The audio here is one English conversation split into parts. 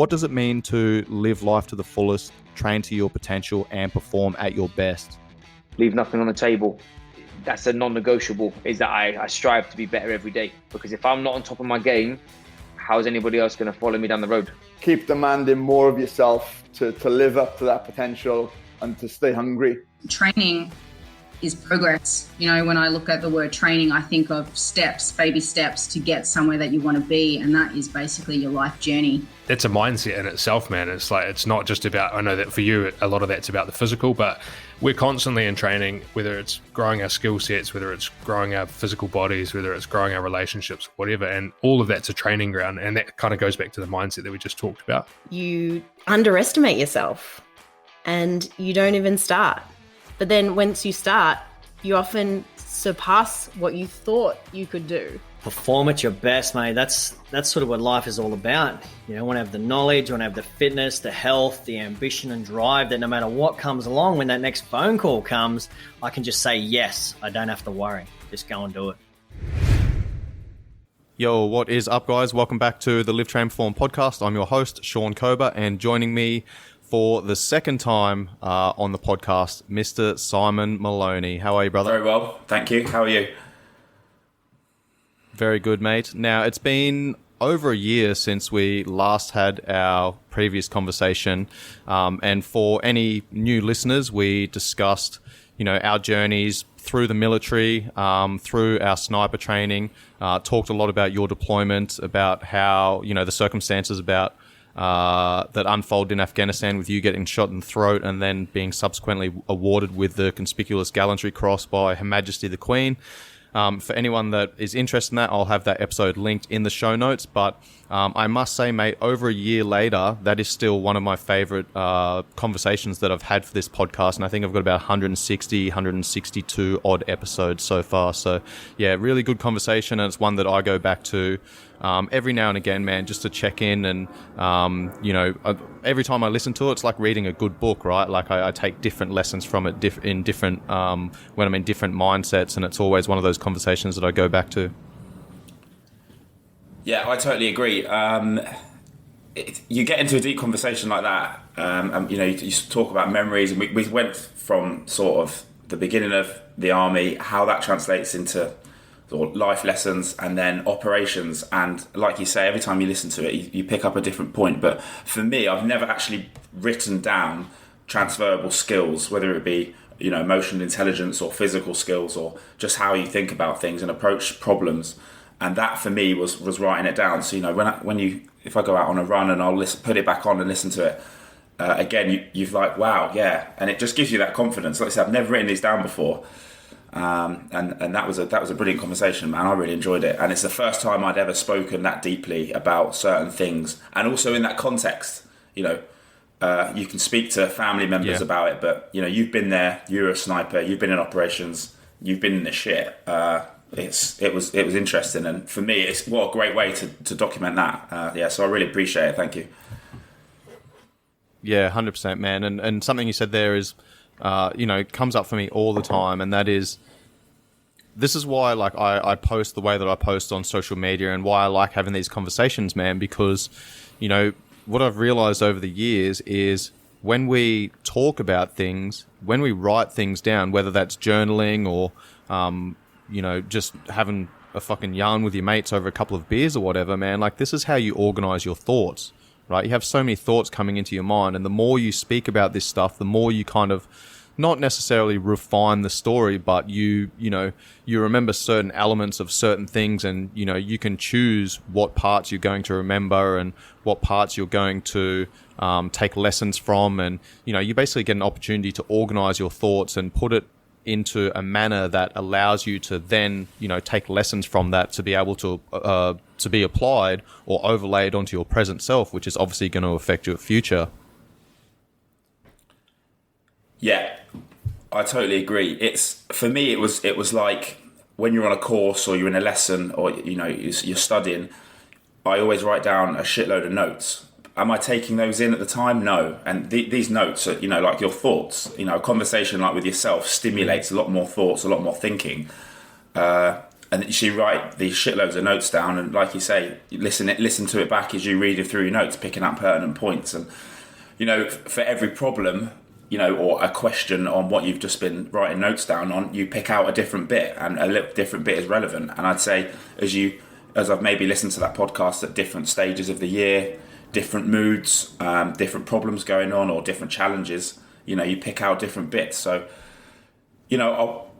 What does it mean to live life to the fullest, train to your potential, and perform at your best? Leave nothing on the table. That's a non-negotiable, is that I strive to be better every day. Because if I'm not on top of my game, how's anybody else going to follow me down the road? Keep demanding more of yourself to live up to that potential and to stay hungry. Training is progress. When I look at the word training, I think of steps, baby steps to get somewhere that you want to be. And that is basically your life journey. It's a mindset in itself, man. It's like, it's not just about, I know that for you, a lot of that's about the physical, but we're constantly in training, whether it's growing our skill sets, whether it's growing our physical bodies, whether it's growing our relationships, whatever. And all of that's a training ground. And that kind of goes back to the mindset that we just talked about. You underestimate yourself and you don't even start. But then once you start, you often surpass what you thought you could do. Perform at your best, mate. That's sort of what life is all about. I want to have the knowledge, I want to have the fitness, the health, the ambition and drive that no matter what comes along, when that next phone call comes, I can just say yes. I don't have to worry. Just go and do it. Yo, what is up, guys? Welcome back to the Live Train Perform podcast. I'm your host, Sean Kober, and joining me for the second time on the podcast, Mr. Simon Moloney. How are you, brother? Very well, thank you. How are you? Very good, mate. Now, it's been over a year since we last had our previous conversation. And for any new listeners, we discussed, our journeys through the military, through our sniper training, talked a lot about your deployment, about how, the circumstances about that unfolded in Afghanistan with you getting shot in the throat and then being subsequently awarded with the Conspicuous Gallantry Cross by Her Majesty the Queen. For anyone that is interested in that, I'll have that episode linked in the show notes. But I must say, mate, over a year later, that is still one of my favorite conversations that I've had for this podcast. And I think I've got about 162 odd episodes so far. So, yeah, really good conversation. And it's one that I go back to every now and again, man, just to check in. And, every time I listen to it, it's like reading a good book, right? Like I take different lessons from it in different when I'm in different mindsets. And it's always one of those conversations that I go back to. Yeah, I totally agree. You get into a deep conversation like that, and you talk about memories, and we went from sort of the beginning of the army, how that translates into sort of life lessons, and then operations. And like you say, every time you listen to it, you pick up a different point. But for me, I've never actually written down transferable skills, whether it be emotional intelligence or physical skills, or just how you think about things and approach problems. And that for me was writing it down. So if I go out on a run and I'll put it back on and listen to it again, you've like, wow, yeah, and it just gives you that confidence. Like I said, I've never written these down before, and that was a brilliant conversation, man. I really enjoyed it, and it's the first time I'd ever spoken that deeply about certain things, and also in that context. You can speak to family members about it, but you've been there. You're a sniper. You've been in operations. You've been in the shit. It was interesting, and for me, it's what a great way to document that. So I really appreciate it. Thank you. Yeah, 100%, man. And something you said there is, comes up for me all the time, and that is, this is why I post the way that I post on social media, and why I like having these conversations, man. Because, what I've realized over the years is when we talk about things, when we write things down, whether that's journaling or just having a fucking yarn with your mates over a couple of beers or whatever, man, like this is how you organize your thoughts, right? You have so many thoughts coming into your mind, and the more you speak about this stuff, the more you kind of not necessarily refine the story, but you remember certain elements of certain things, and you can choose what parts you're going to remember and what parts you're going to take lessons from, and you basically get an opportunity to organize your thoughts and put it into a manner that allows you to then, take lessons from that to be able to be applied or overlaid onto your present self, which is obviously going to affect your future. Yeah, I totally agree. For me, it was like when you're on a course or you're in a lesson or you're studying, I always write down a shitload of notes. Am I taking those in at the time? No. And these notes are, like your thoughts. A conversation like with yourself stimulates a lot more thoughts, a lot more thinking. and she write these shitloads of notes down, and like you say, you listen to it back as you read it through your notes, picking up pertinent points. And for every problem, or a question on what you've just been writing notes down on, you pick out a different bit, and a little different bit is relevant. And I'd say as I've maybe listened to that podcast at different stages of the year, different moods, different problems going on, or different challenges, you pick out different bits. So,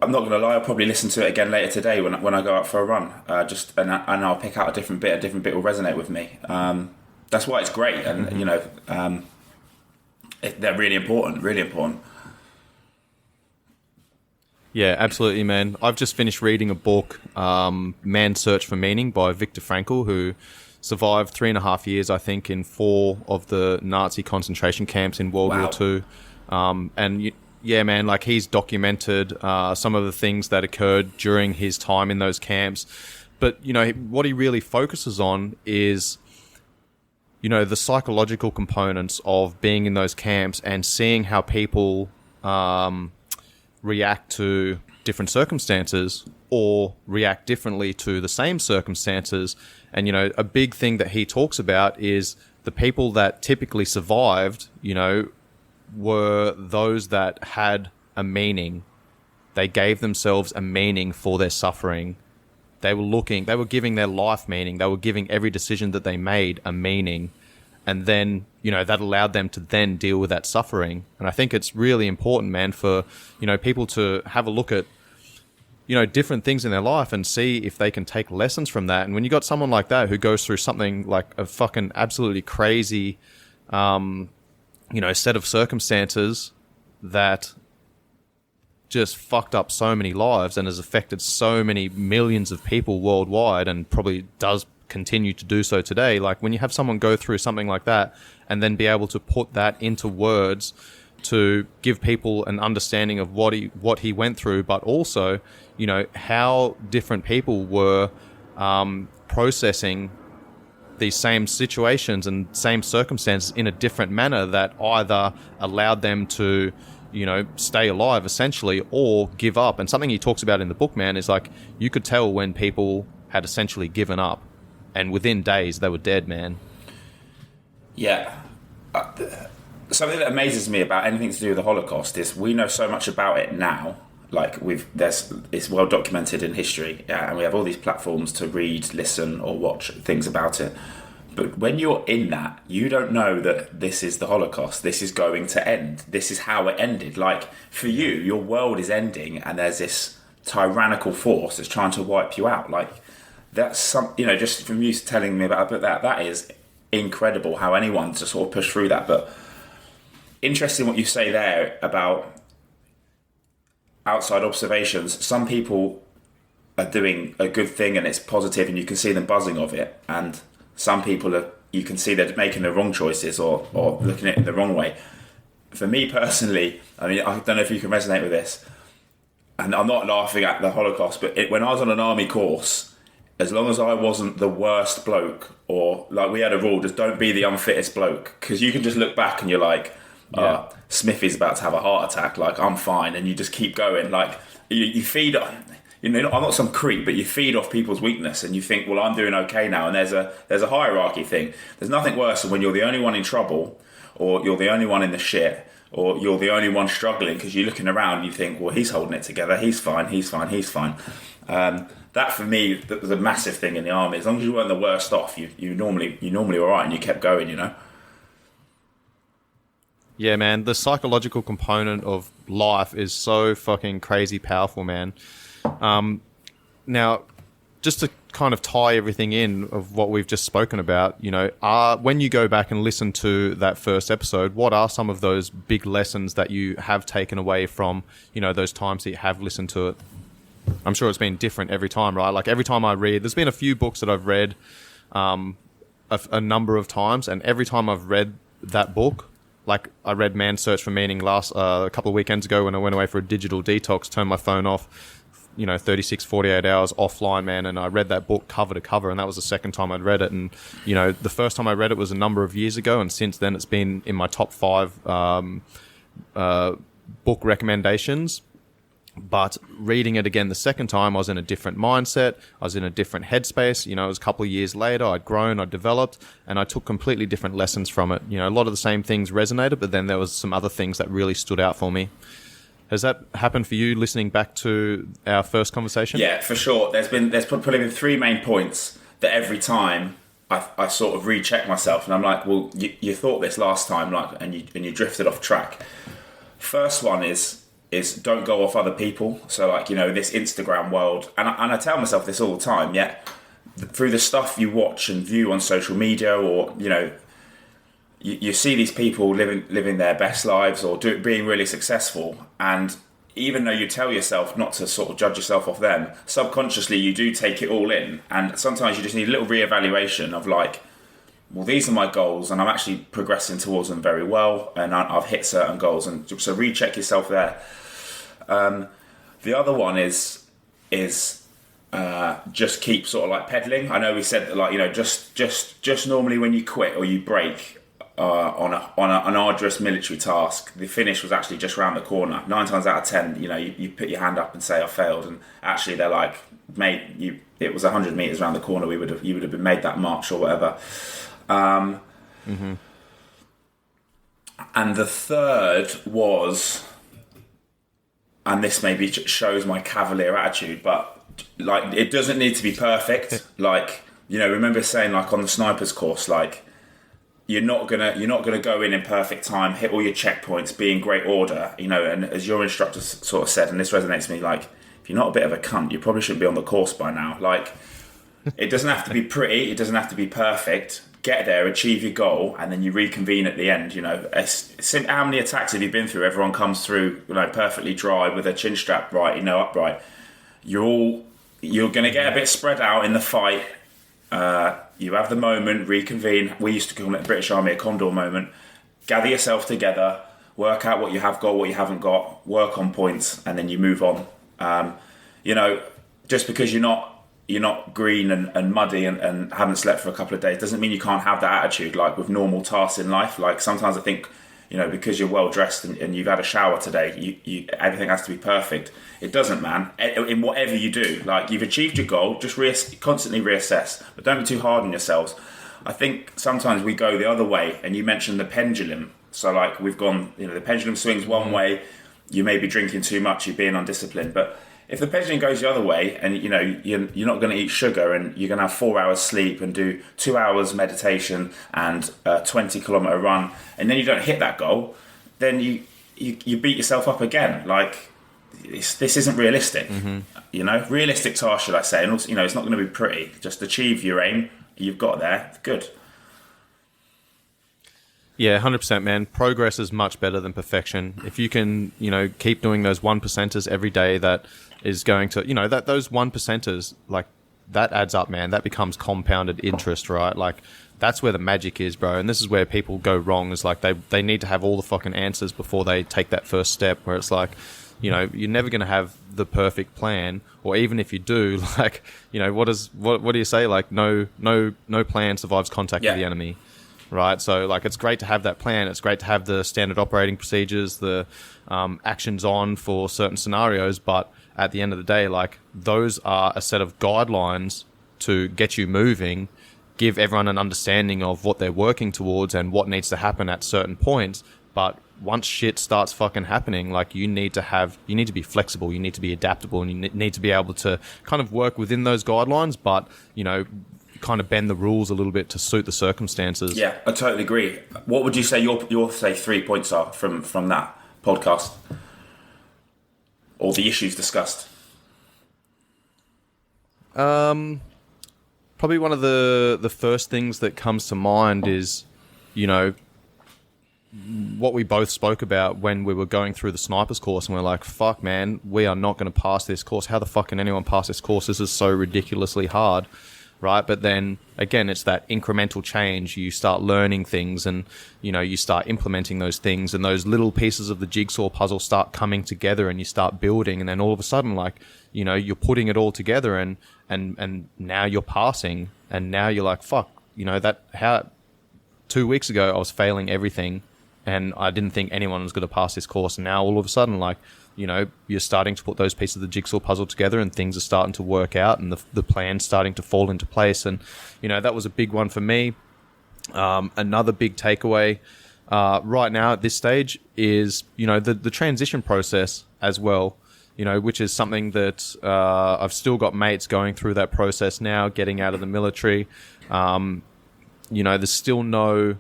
I'm not going to lie, I'll probably listen to it again later today when I go out for a run. And I'll pick out a different bit will resonate with me. That's why it's great, and they're really important, really important. Yeah, absolutely, man. I've just finished reading a book, Man's Search for Meaning by Viktor Frankl, who survived 3.5 years, I think, in 4 of the Nazi concentration camps in World War II. Yeah, man, like he's documented some of the things that occurred during his time in those camps. But, what he really focuses on is, the psychological components of being in those camps and seeing how people react to different circumstances or react differently to the same circumstances. And, a big thing that he talks about is the people that typically survived, were those that had a meaning. They gave themselves a meaning for their suffering. They were giving their life meaning. They were giving every decision that they made a meaning. And then, that allowed them to then deal with that suffering. And I think it's really important, man, for, people to have a look at, different things in their life and see if they can take lessons from that. And when you got someone like that who goes through something like a fucking absolutely crazy, set of circumstances that just fucked up so many lives and has affected so many millions of people worldwide, and probably does continue to do so today. Like when you have someone go through something like that and then be able to put that into words to give people an understanding of what he went through, but also, how different people were processing these same situations and same circumstances in a different manner that either allowed them to, stay alive essentially, or give up. And something he talks about in the book, man, is like you could tell when people had essentially given up, and within days they were dead, man. Yeah. Something that amazes me about anything to do with the Holocaust is we know so much about it now. Like it's well documented in history, and we have all these platforms to read, listen, or watch things about it. But when you're in that, you don't know that this is the Holocaust. This is going to end. This is how it ended. Like for you, your world is ending, and there's this tyrannical force that's trying to wipe you out. Like that's just from you telling me about that is incredible. How anyone to sort of push through that. But interesting what you say there about outside observations. Some people are doing a good thing and it's positive and you can see them buzzing of it, and some people you can see they're making the wrong choices or looking at it in the wrong way. For me personally, I don't know if you can resonate with this, and I'm not laughing at the Holocaust, but when I was on an army course, as long as I wasn't the worst bloke, or like we had a rule, just don't be the unfittest bloke, because you can just look back and you're like, Smithy's about to have a heart attack, like I'm fine, and you just keep going. Like you feed on, I'm not some creep, but you feed off people's weakness, and you think, well, I'm doing okay now. And there's a hierarchy thing. There's nothing worse than when you're the only one in trouble, or you're the only one in the shit, or you're the only one struggling, because you're looking around and you think, well, he's holding it together, he's fine. That for me, that was a massive thing in the army. As long as you weren't the worst off, you normally all right, and you kept going, Yeah, man, the psychological component of life is so fucking crazy powerful, man. Now, just to kind of tie everything in of what we've just spoken about, when you go back and listen to that first episode, what are some of those big lessons that you have taken away from, those times that you have listened to it? I'm sure it's been different every time, right? Like every time I read, there's been a few books that I've read a number of times, and every time I've read that book, like I read Man's Search for Meaning a couple of weekends ago when I went away for a digital detox, turned my phone off, 36, 48 hours offline, man. And I read that book cover to cover, and that was the second time I'd read it. And, the first time I read it was a number of years ago. And since then it's been in my top 5 book recommendations But reading it again the second time, I was in a different mindset. I was in a different headspace. You know, it was a couple of years later. I'd grown, I'd developed, and I took completely different lessons from it. You know, a lot of the same things resonated, but then there was some other things that really stood out for me. Has that happened for you listening back to our first conversation? Yeah, for sure. There's probably been three main points that every time I sort of recheck myself, and I'm like, well, you thought this last time, like, and you drifted off track. First one is don't go off other people. So, like, you know, this Instagram world, and I tell myself this all the time, yet through the stuff you watch and view on social media, or, you know, you see these people living their best lives or being really successful, and even though you tell yourself not to sort of judge yourself off them, subconsciously you do take it all in, and sometimes you just need a little reevaluation of like, well, these are my goals, and I'm actually progressing towards them very well, and I've hit certain goals, and so recheck yourself there. The other one is just keep sort of like pedaling. I know we said that, like, you know, just normally when you quit or you break on an arduous military task, the finish was actually just around the corner. 9 times out of 10, you know, you put your hand up and say I failed, and actually they're like, mate, it was 100 meters around the corner. You would have been made that march or whatever. And the third was, and this maybe shows my cavalier attitude, but like, it doesn't need to be perfect. Like, you know, remember saying, like, on the snipers course, like, you're not gonna go in perfect time, hit all your checkpoints, be in great order, you know. And as your instructor sort of said, and this resonates with me, like, if you're not a bit of a cunt, you probably shouldn't be on the course by now. Like, it doesn't have to be pretty, it doesn't have to be perfect. Get there, achieve your goal, and then you reconvene at the end. You know, how many attacks have you been through? Everyone comes through, you know, perfectly dry with a chin strap right, you know, upright. You're going to get a bit spread out in the fight. You have the moment, reconvene. We used to call it in the British Army a condor moment. Gather yourself together, work out what you have got, what you haven't got, work on points, and then you move on. You know, just because you're not green and muddy and haven't slept for a couple of days doesn't mean you can't have that attitude, like with normal tasks in life. Like, sometimes I think, you know, because you're well dressed and you've had a shower today, you everything has to be perfect. It doesn't, man. In whatever you do, like, you've achieved your goal, just constantly reassess, but don't be too hard on yourselves. I think sometimes we go the other way, and you mentioned the pendulum. So, like, we've gone, you know, the pendulum swings one way, you may be drinking too much, you're being undisciplined, but if the pendulum goes the other way, and, you know, you're not going to eat sugar, and you're going to have 4 hours sleep and do 2 hours meditation and a 20-kilometer run, and then you don't hit that goal, then you beat yourself up again. Like, this isn't realistic. You know, realistic task, should I say? And also, you know, it's not going to be pretty. Just achieve your aim. You've got there. Good. Yeah, 100%, man. Progress is much better than perfection. If you can, you know, keep doing those 1%ers every day, that is going to, you know, that those 1%ers, like, that adds up, man. That becomes compounded interest, right? Like, that's where the magic is, bro. And this is where people go wrong, is like they need to have all the fucking answers before they take that first step, where it's like, you know, you're never going to have the perfect plan, or even if you do, like, you know, what do you say? Like, no plan survives contact with the enemy. Right, so, like, it's great to have that plan. It's great to have the standard operating procedures, the actions on for certain scenarios. But at the end of the day, like, those are a set of guidelines to get you moving, give everyone an understanding of what they're working towards and what needs to happen at certain points. But once shit starts fucking happening, like, you need to be flexible, you need to be adaptable, and you need to be able to kind of work within those guidelines, but, you know, kind of bend the rules a little bit to suit the circumstances. Yeah, I totally agree. What would you say your say 3 points are from that podcast, or the issues discussed? Probably one of the first things that comes to mind is, you know, what we both spoke about when we were going through the snipers course, and we're like, fuck, man, we are not going to pass this course. How the fuck can anyone pass this course? This is so ridiculously hard. Right, but then again, it's that incremental change. You start learning things, and, you know, you start implementing those things, and those little pieces of the jigsaw puzzle start coming together, and you start building, and then all of a sudden, like, you know, you're putting it all together, and now you're passing, and now you're like, fuck, you know, 2 weeks ago I was failing everything, and I didn't think anyone was going to pass this course. And now all of a sudden, like, you know, you're starting to put those pieces of the jigsaw puzzle together, and things are starting to work out, and the plan's starting to fall into place. And, you know, that was a big one for me. Another big takeaway right now at this stage is, you know, the transition process as well, you know, which is something that I've still got mates going through that process now, getting out of the military. You know, there's still no,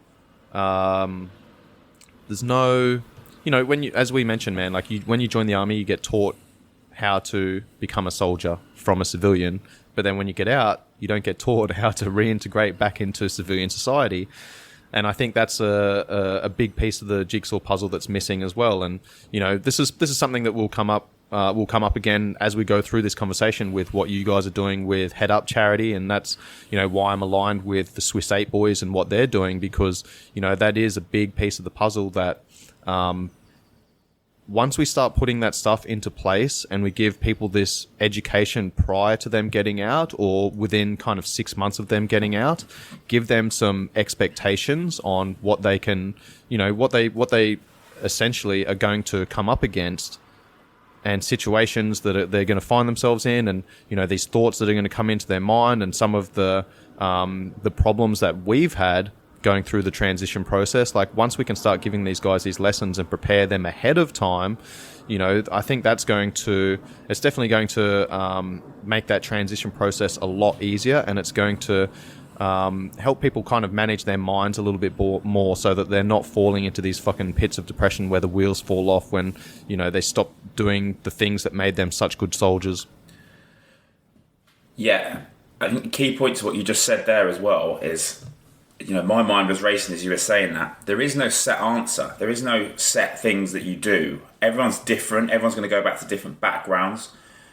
you know, when you, as we mentioned, man, like when you join the army, you get taught how to become a soldier from a civilian, but then when you get out, you don't get taught how to reintegrate back into civilian society. And I think that's a big piece of the jigsaw puzzle that's missing as well. And, you know, this is something that will come up again as we go through this conversation with what you guys are doing with Head Up Charity. And that's, you know, why I'm aligned with the Swiss 8 boys and what they're doing, because, you know, that is a big piece of the puzzle that, once we start putting that stuff into place and we give people this education prior to them getting out, or within kind of 6 months of them getting out, give them some expectations on what they can, you know, what they essentially are going to come up against, and situations that they're going to find themselves in, and, you know, these thoughts that are going to come into their mind, and some of the problems that we've had going through the transition process. Like, once we can start giving these guys these lessons and prepare them ahead of time, you know, I think it's definitely going to make that transition process a lot easier, and it's going to help people kind of manage their minds a little bit more, so that they're not falling into these fucking pits of depression where the wheels fall off when, you know, they stop doing the things that made them such good soldiers. Yeah, I think the key point to what you just said there as well is, you know, my mind was racing as you were saying that. There is no set answer. There is no set things that you do. Everyone's different. Everyone's going to go back to different backgrounds.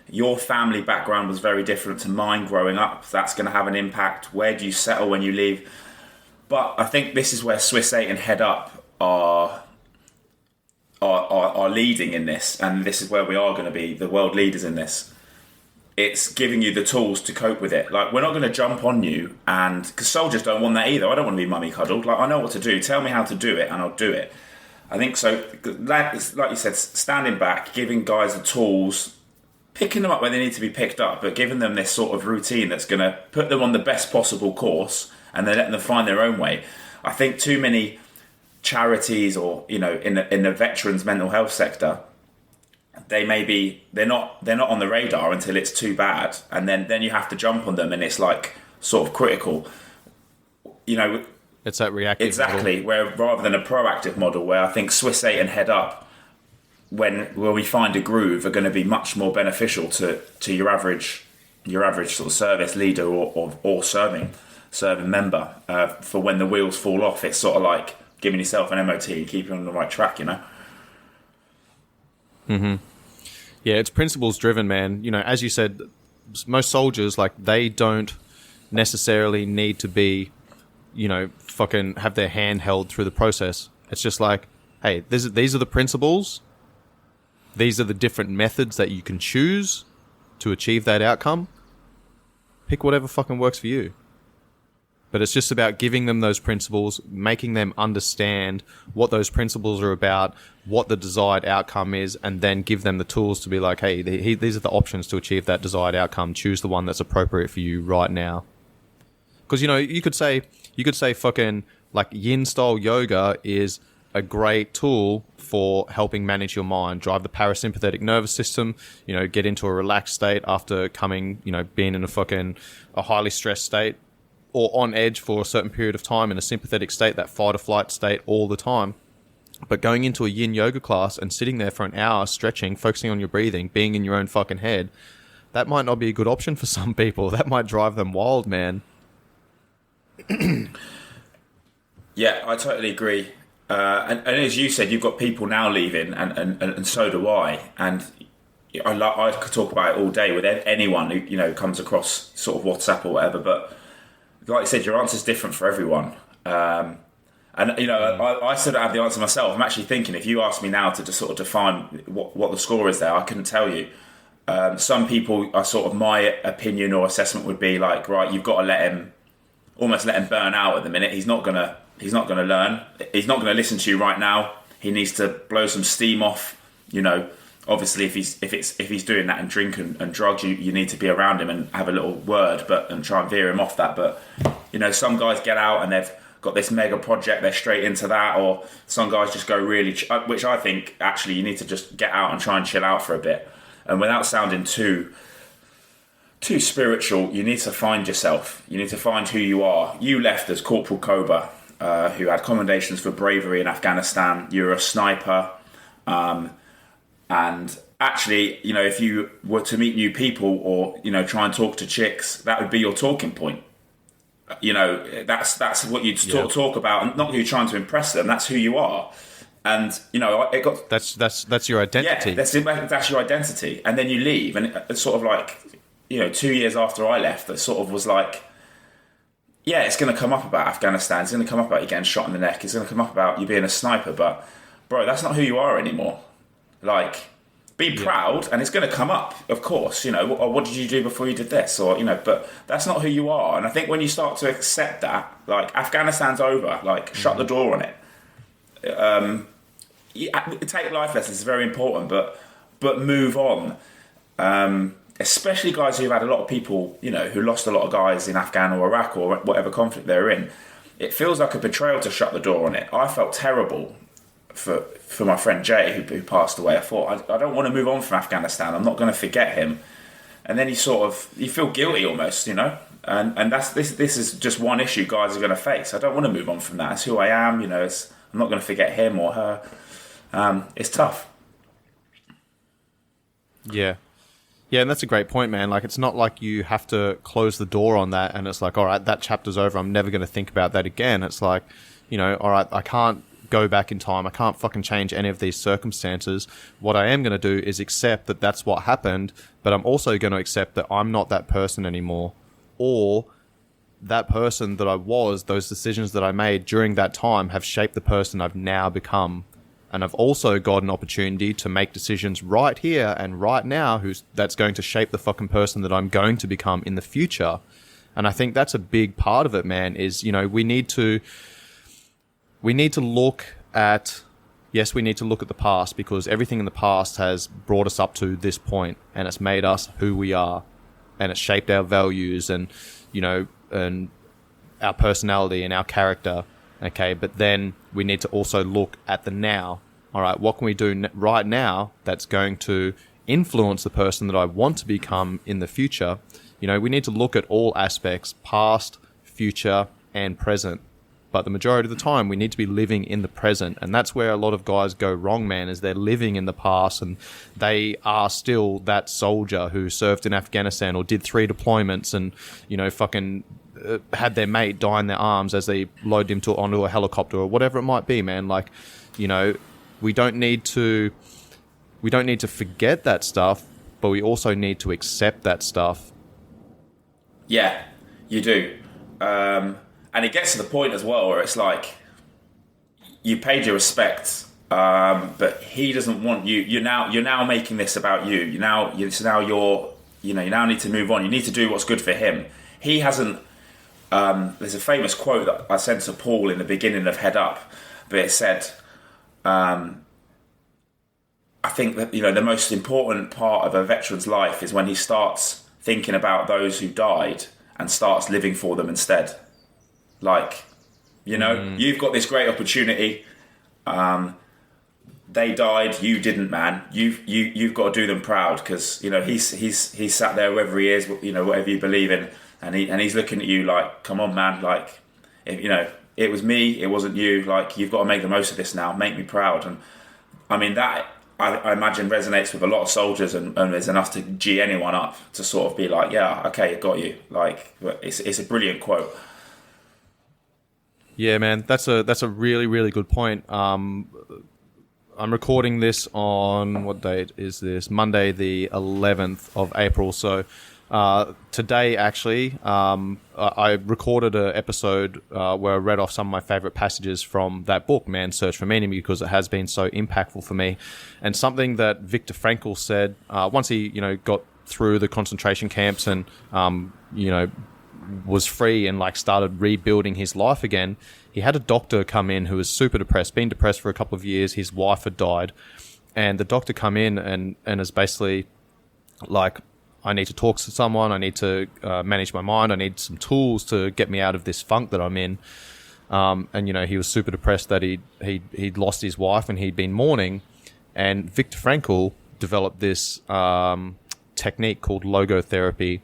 Your family background was very different to mine growing up. That's going to have an impact. Where do you settle when you leave? But I think this is where Swiss 8 and Head Up are leading in this, and this is where we are going to be the world leaders in this. It's giving you the tools to cope with it. Like, we're not going to jump on you, and because soldiers don't want that either. I don't want to be mummy cuddled. Like, I know what to do. Tell me how to do it, and I'll do it. I think so. Like you said, standing back, giving guys the tools, picking them up where they need to be picked up, but giving them this sort of routine that's going to put them on the best possible course, and then letting them find their own way. I think too many charities, or, you know, in the veterans mental health sector, they're not on the radar until it's too bad, and then you have to jump on them, and it's like sort of critical, you know. It's that reactive exactly model. Where rather than a proactive model, where I think Swiss 8 and Head Up, when we find a groove, are going to be much more beneficial to your average sort of service leader or serving member, for when the wheels fall off. It's sort of like giving yourself an MOT and keeping on the right track, you know. Mm-hmm. Yeah, it's principles driven, man. You know, as you said, most soldiers, like, they don't necessarily need to be, you know, fucking have their hand held through the process. It's just like, hey, these are the principles. These are the different methods that you can choose to achieve that outcome. Pick whatever fucking works for you. But it's just about giving them those principles, making them understand what those principles are about, what the desired outcome is, and then give them the tools to be like, hey, these are the options to achieve that desired outcome. Choose the one that's appropriate for you right now. Because, you know, you could say fucking, like, yin style yoga is a great tool for helping manage your mind, drive the parasympathetic nervous system, you know, get into a relaxed state after being in a highly stressed state, or on edge for a certain period of time in a sympathetic state, that fight or flight state all the time. But going into a yin yoga class and sitting there for an hour, stretching, focusing on your breathing, being in your own fucking head, that might not be a good option for some people. That might drive them wild, man. Yeah, I totally agree. And as you said, you've got people now leaving, and so do I. And I could talk about it all day with anyone who, you know, comes across sort of WhatsApp or whatever. But like you said, your answer's different for everyone. And, you know, I still don't have the answer myself. I'm actually thinking, if you asked me now to just sort of define what the score is there, I couldn't tell you. Some people are sort of, my opinion or assessment would be like, right, you've got to let him burn out at the minute. He's not going to He's not going to learn. He's not going to listen to you right now. He needs to blow some steam off. You know, obviously, if he's doing that and drink and drugs, you need to be around him and have a little word, and try and veer him off that. But you know, some guys get out and they've got this mega project, they're straight into that, or some guys just go really, which I think actually you need to just get out and try and chill out for a bit, and without sounding too spiritual, you need to find yourself. You need to find who you are. You left as Corporal Koba, who had commendations for bravery in Afghanistan. You're a sniper, and actually, you know, if you were to meet new people or, you know, try and talk to chicks, that would be your talking point. You know, that's what you talk about, and not you trying to impress them. That's who you are, and you know, it got that's your identity. Yeah, that's your identity, and then you leave, and it's sort of like, you know, 2 years after I left, it sort of was like, yeah, it's going to come up about Afghanistan. It's going to come up about you getting shot in the neck. It's going to come up about you being a sniper, but bro, that's not who you are anymore. Like, be proud, and it's going to come up, of course, you know, or what did you do before you did this, or, you know, but that's not who you are. And I think when you start to accept that, like, Afghanistan's over, like, shut the door on it. Take life lessons is very important, but move on. Especially guys who've had a lot of people, you know, who lost a lot of guys in Afghan or Iraq or whatever conflict they're in. It feels like a betrayal to shut the door on it. I felt terrible for my friend Jay, who passed away. I thought, I don't want to move on from Afghanistan. I'm not going to forget him. And then you feel guilty almost, you know. And that's this is just one issue guys are going to face. I don't want to move on from that. It's who I am, you know. I'm not going to forget him or her. It's tough. Yeah. Yeah, and that's a great point, man. Like, it's not like you have to close the door on that and it's like, all right, that chapter's over. I'm never going to think about that again. It's like, you know, all right, I can't go back in time. I can't fucking change any of these circumstances. What I am going to do is accept that that's what happened, but I'm also going to accept that I'm not that person anymore, or that person that I was, those decisions that I made during that time have shaped the person I've now become. And I've also got an opportunity to make decisions right here and right now that's going to shape the fucking person that I'm going to become in the future. And I think that's a big part of it, man, is, you know, we need to look at the past, because everything in the past has brought us up to this point, and it's made us who we are, and it's shaped our values and, you know, and our personality and our character. Okay, but then we need to also look at the now. All right, what can we do right now that's going to influence the person that I want to become in the future? You know, we need to look at all aspects, past, future, and present. But the majority of the time, we need to be living in the present. And that's where a lot of guys go wrong, man, is they're living in the past and they are still that soldier who served in Afghanistan or did 3 deployments and, you know, fucking had their mate die in their arms as they load him onto a helicopter or whatever it might be, man. Like, you know, we don't need to forget that stuff, but we also need to accept that stuff. Yeah, you do. And it gets to the point as well where it's like, you paid your respects, but he doesn't want you. You're now making this about you. You now need to move on. You need to do what's good for him. He hasn't. There's a famous quote that I sent to Paul in the beginning of Head Up, but it said, I think that, you know, the most important part of a veteran's life is when he starts thinking about those who died and starts living for them instead. Like, you know, you've got this great opportunity. They died, you didn't, man. You've got to do them proud, because, you know, he's sat there, wherever he is, you know, whatever you believe in. And he's looking at you like, come on, man. Like, if, you know, it was me, it wasn't you. Like, you've got to make the most of this now. Make me proud. And I mean, that I imagine resonates with a lot of soldiers, and there's enough to G anyone up to sort of be like, yeah, okay, got you. Like, it's a brilliant quote. Yeah, man, that's a really, really good point. I'm recording this on, what date is this? Monday, the 11th of April. So today, actually, I recorded an episode where I read off some of my favorite passages from that book, Man's Search for Meaning, because it has been so impactful for me. And something that Viktor Frankl said once he, you know, got through the concentration camps and, you know, was free and like started rebuilding his life again, he had a doctor come in who was super depressed, been depressed for a couple of years. His wife had died, and the doctor come in and is basically like, I need to talk to someone. I need to manage my mind. I need some tools to get me out of this funk that I'm in. And, you know, he was super depressed that he'd lost his wife and he'd been mourning. And Viktor Frankl developed this technique called logotherapy.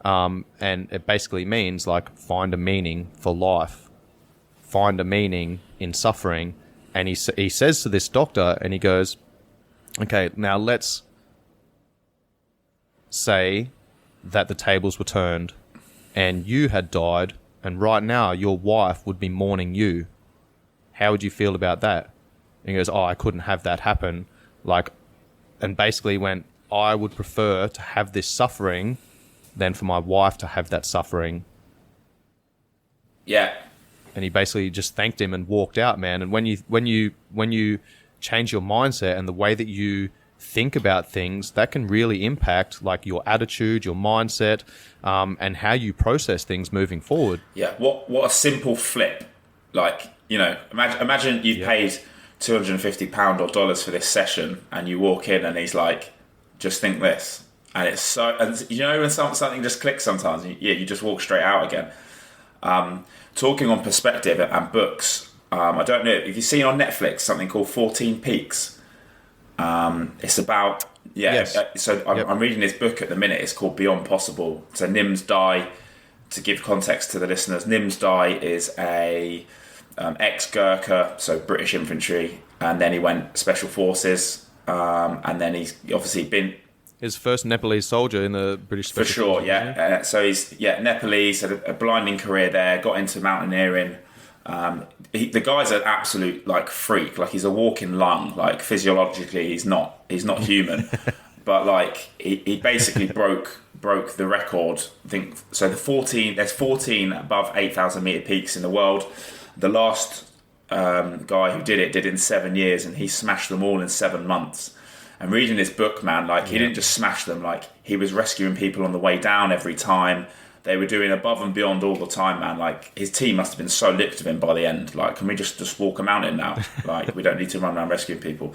And it basically means like find a meaning for life, find a meaning in suffering. And he says to this doctor, and he goes, okay, now let's say that the tables were turned and you had died, and right now your wife would be mourning you. How would you feel about that? And he goes, oh, I couldn't have that happen. Like, and basically went, I would prefer to have this suffering than for my wife to have that suffering. Yeah. And he basically just thanked him and walked out, man. And when you change your mindset and the way that you think about things, that can really impact like your attitude, your mindset, and how you process things moving forward. Yeah. What a simple flip. Like, you know, imagine you paid £250 or dollars for this session, and you walk in and he's like, just think this. And it's so, and you know, when something just clicks sometimes, you just walk straight out again. Talking on perspective and books, I don't know if you've seen on Netflix something called 14 Peaks. It's about, I'm reading this book at the minute. It's called Beyond Possible. So Nims Dai, to give context to the listeners, Nims Dai is a ex-Gurkha, so British infantry, and then he went Special Forces, and then he's obviously been... His first Nepalese soldier in the British Special Forces. For sure, yeah. So he's Nepalese, had a blinding career there, got into mountaineering. The guy's an absolute like freak. Like, he's a walking lung. Like, physiologically, he's not human. But like he basically broke the record. I think so. There's 14 above 8,000 meter peaks in the world. The last guy who did it in 7 years, and he smashed them all in 7 months. And reading this book, man, like, he didn't just smash them. Like, he was rescuing people on the way down every time. They were doing above and beyond all the time, man. Like, his team must have been so lipped of him by the end. Like, can we just walk a mountain now? Like, we don't need to run around rescuing people.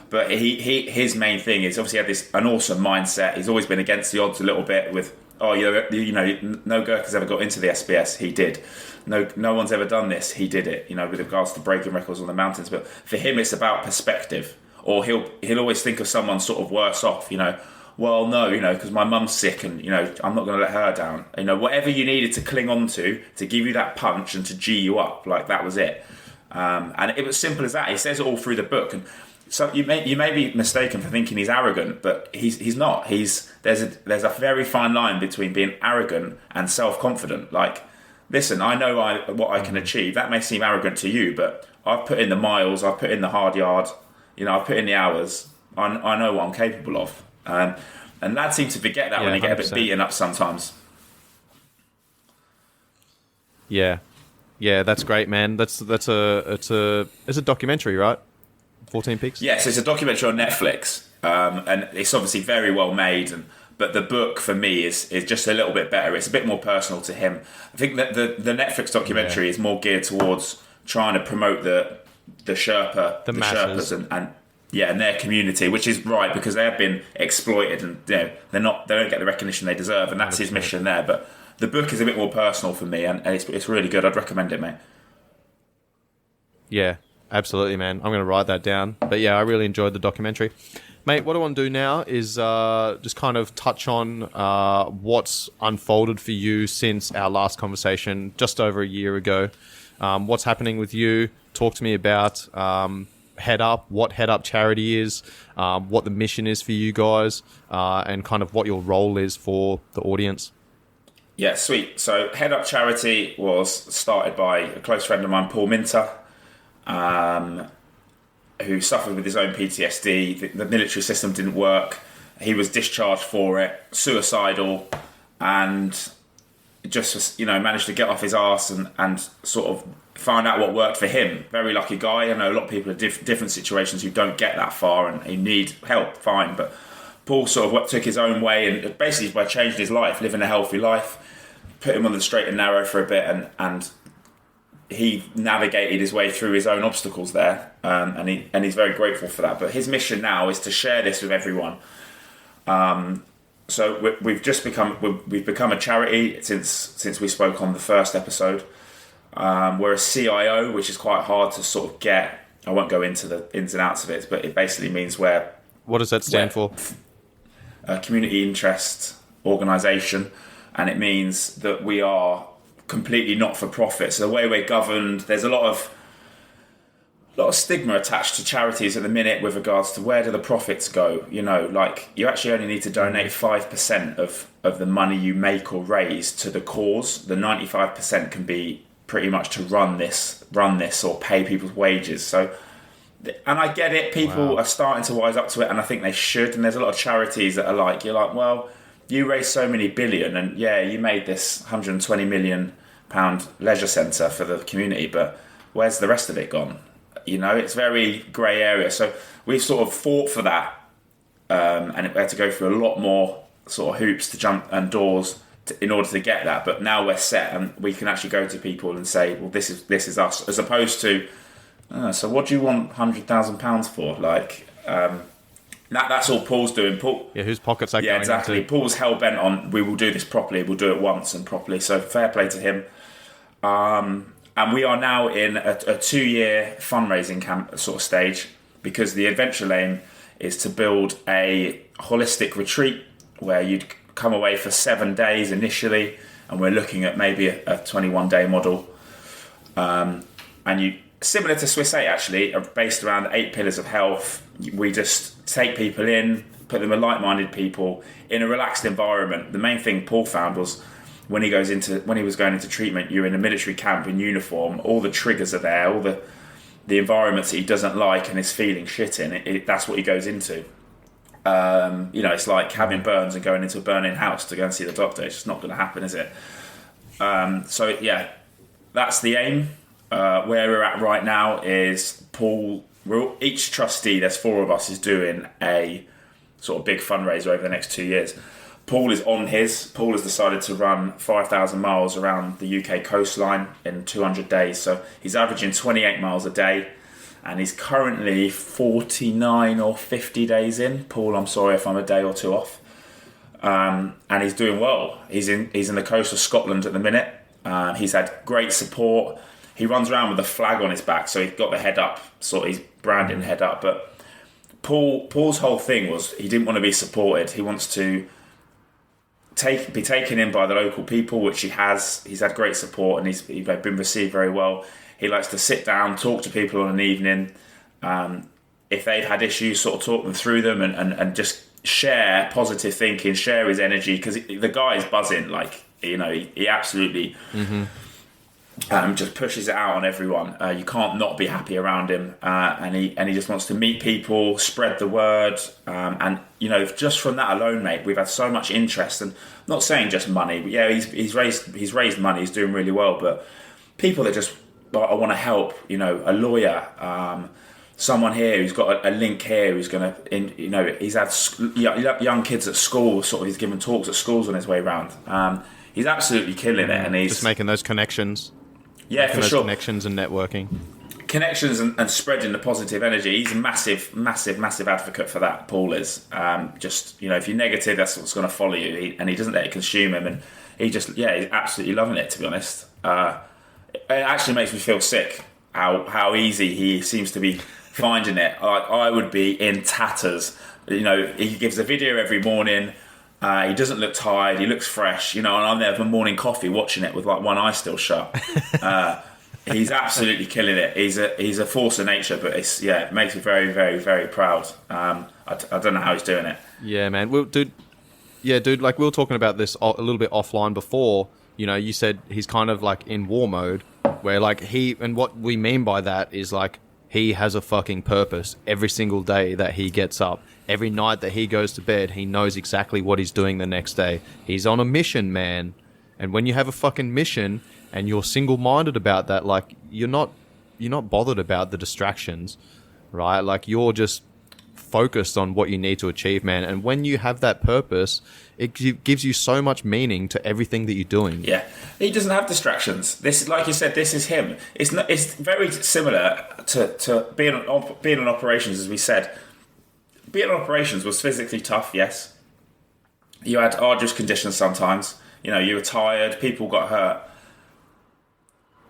But his main thing is, obviously, he had an awesome mindset. He's always been against the odds a little bit with, you know, no Gurkha's ever got into the SBS. He did. No one's ever done this. He did it, you know, with regards to breaking records on the mountains. But for him, it's about perspective. Or he'll always think of someone sort of worse off, you know. Well, no, you know, because my mum's sick, and, you know, I'm not going to let her down. You know, whatever you needed to cling on to give you that punch and to G you up, like, that was it. And it was simple as that. He says it all through the book. And so you may be mistaken for thinking he's arrogant, but he's not. There's a very fine line between being arrogant and self-confident. Like, listen, I know what I can achieve. That may seem arrogant to you, but I've put in the miles, I've put in the hard yard. You know, I put in the hours. I know what I'm capable of. And lads seem to forget that when they get 100%. A bit beaten up sometimes. Yeah, that's great, man. It's a documentary, right? 14 Peaks. Yes, it's a documentary on Netflix, and it's obviously very well made. But the book for me is just a little bit better. It's a bit more personal to him. I think that the Netflix documentary is more geared towards trying to promote the Sherpa, the Sherpas, and their community, which is right, because they have been exploited, and, you know, they don't get the recognition they deserve, and that's 100%. His mission there. But the book is a bit more personal for me, and it's really good. I'd recommend it, mate. Yeah, absolutely, man. I'm going to write that down. But yeah, I really enjoyed the documentary. Mate, what I want to do now is just kind of touch on what's unfolded for you since our last conversation just over a year ago. What's happening with you? Talk to me about Head Up, what Head Up charity is, what the mission is for you guys, and kind of what your role is for the audience. Yeah, sweet. So Head Up charity was started by a close friend of mine, Paul Minter, who suffered with his own PTSD. The military system didn't work. He was discharged for it, suicidal, and just, you know, managed to get off his arse and sort of find out what worked for him. Very lucky guy. I know a lot of people in different situations who don't get that far and he need help, fine. But Paul sort of took his own way, and basically by changing his life, living a healthy life, put him on the straight and narrow for a bit, and he navigated his way through his own obstacles there, and he's very grateful for that. But his mission now is to share this with everyone. So we've become a charity since we spoke on the first episode. We're a CIO, which is quite hard to sort of get. I won't go into the ins and outs of it, but it basically means what does that stand for? A community interest organisation, and it means that we are completely not for profit. So the way we're governed, there's a lot of stigma attached to charities at the minute with regards to where do the profits go. You know, like you actually only need to donate 5% of the money you make or raise to the cause. The 95% can be pretty much to run this or pay people's wages. So, and I get it, people are starting to wise up to it, and I think they should. And there's a lot of charities that are like, you're like, well, you raised so many billion, and yeah, you made this £120 million leisure centre for the community, but where's the rest of it gone? You know, it's very grey area. So we've sort of fought for that, and we had to go through a lot more sort of hoops to jump and doors in order to get that. But now we're set, and we can actually go to people and say, well, this is us, as opposed to, so what do you want £100,000 for? Like, that's all Paul's doing. Paul, whose pockets are going exactly. into? Paul's hell bent on, we will do this properly. We'll do it once and properly. So fair play to him. And we are now in a 2-year fundraising camp sort of stage, because the eventual aim is to build a holistic retreat where you'd come away for 7 days initially, and we're looking at maybe a 21-day model. And you, similar to Swiss 8 actually, are based around 8 pillars of health. We just take people in, put them with like-minded people in a relaxed environment. The main thing Paul found was when he was going into treatment, you're in a military camp in uniform, all the triggers are there, all the environments that he doesn't like and is feeling shit in, that's what he goes into. It's like having burns and going into a burning house to go and see the doctor. It's just not going to happen, is it? So yeah, that's the aim. Where we're at right now is Paul, each trustee, there's 4 of us, is doing a sort of big fundraiser over the next 2 years. Paul is on his. Paul has decided to run 5,000 miles around the UK coastline in 200 days. So he's averaging 28 miles a day, and he's currently 49 or 50 days in. Paul, I'm sorry if I'm a day or 2 off. And he's doing well. He's in the coast of Scotland at the minute. He's had great support. He runs around with a flag on his back, so he's got the head up, sort of he's branding head up. But Paul's whole thing was he didn't want to be supported. He wants to be taken in by the local people, which he has. He's had great support, and he's been received very well. He likes to sit down, talk to people on an evening. If they've had issues, sort of talk them through them, and just share positive thinking, share his energy, because the guy is buzzing. Like, you know, he absolutely just pushes it out on everyone. You can't not be happy around him, and he just wants to meet people, spread the word, and you know, just from that alone, mate, we've had so much interest. And I'm not saying just money, but yeah, he's raised money, he's doing really well. But people that just, I want to help, you know, a lawyer, someone here who's got a link here, who's going to, he's had young kids at school, sort of, he's given talks at schools on his way around. He's absolutely killing it, and he's just making those connections. Yeah, for sure. Connections and networking. Connections and spreading the positive energy. He's a massive, massive, massive advocate for that, Paul is. Just, you know, if you're negative, that's what's going to follow you. And he doesn't let it consume him. And he's absolutely loving it, to be honest. It actually makes me feel sick how easy he seems to be finding it. Like, I would be in tatters. You know, he gives a video every morning. He doesn't look tired. He looks fresh, you know. And I'm there for morning coffee, watching it with like one eye still shut. He's absolutely killing it. He's a force of nature, but it makes me very, very, very proud. I don't know how he's doing it. Yeah, man. Dude. Like, we were talking about this a little bit offline before. You know, you said he's kind of like in war mode, where like and what we mean by that is like he has a fucking purpose every single day that he gets up. Every night that he goes to bed, he knows exactly what he's doing the next day. He's on a mission, man. And when you have a fucking mission and you're single-minded about that, like, you're not bothered about the distractions, right? Like, you're just focused on what you need to achieve, man. And when you have that purpose, it gives you so much meaning to everything that you're doing. Yeah, he doesn't have distractions. This is, like you said, this is him. It's very similar to being on operations, as we said. Being on operations was physically tough, yes. You had arduous conditions sometimes. You were tired, people got hurt.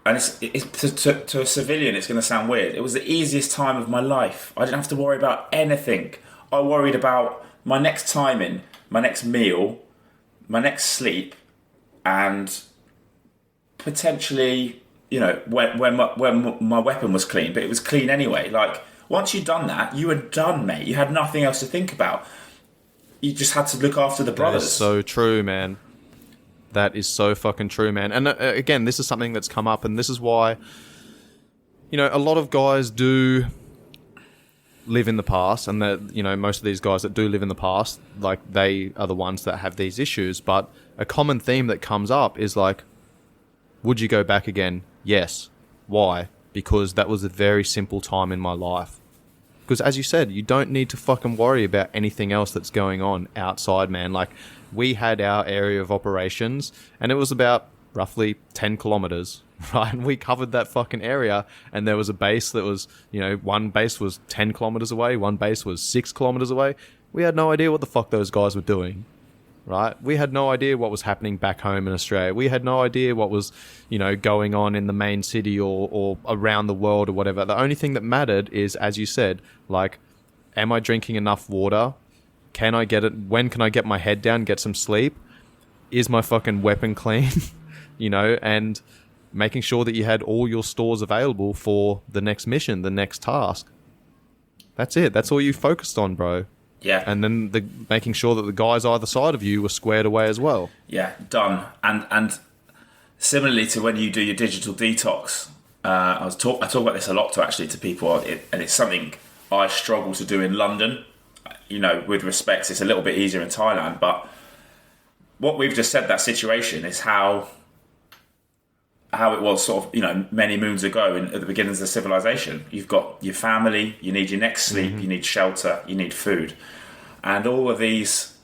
And to a civilian, it's going to sound weird. It was the easiest time of my life. I didn't have to worry about anything. I worried about my next timing, my next meal, my next sleep, and potentially, when my weapon was clean. But it was clean anyway. Like, once you'd done that, you were done, mate. You had nothing else to think about. You just had to look after the brothers. That is so true, man. That is so fucking true, man. And again, this is something that's come up, and this is why, a lot of guys do live in the past, and that, most of these guys that do live in the past, like, they are the ones that have these issues. But a common theme that comes up is like, would you go back again? Yes. Why? Because that was a very simple time in my life. Because as you said, you don't need to fucking worry about anything else that's going on outside, man. Like, we had our area of operations, and it was about roughly 10 kilometers, right? And we covered that fucking area, and there was a base that was, one base was 10 kilometers away, one base was 6 kilometers away. We had no idea what the fuck those guys were doing, right? We had no idea what was happening back home in Australia. We had no idea what was, going on in the main city or around the world or whatever. The only thing that mattered is, as you said, like, am I drinking enough water? Can I get it? When can I get my head down, get some sleep? Is my fucking weapon clean? And making sure that you had all your stores available for the next mission, the next task. That's it. That's all you focused on, bro. Yeah. And then making sure that the guys either side of you were squared away as well. Yeah, done. And similarly to when you do your digital detox, I talk about this a lot to people, and it's something I struggle to do in London. With respect, it's a little bit easier in Thailand, but what we've just said, that situation is how it was sort of, many moons ago at the beginnings of civilization. You've got your family, you need your next sleep, you need shelter, you need food. And all of these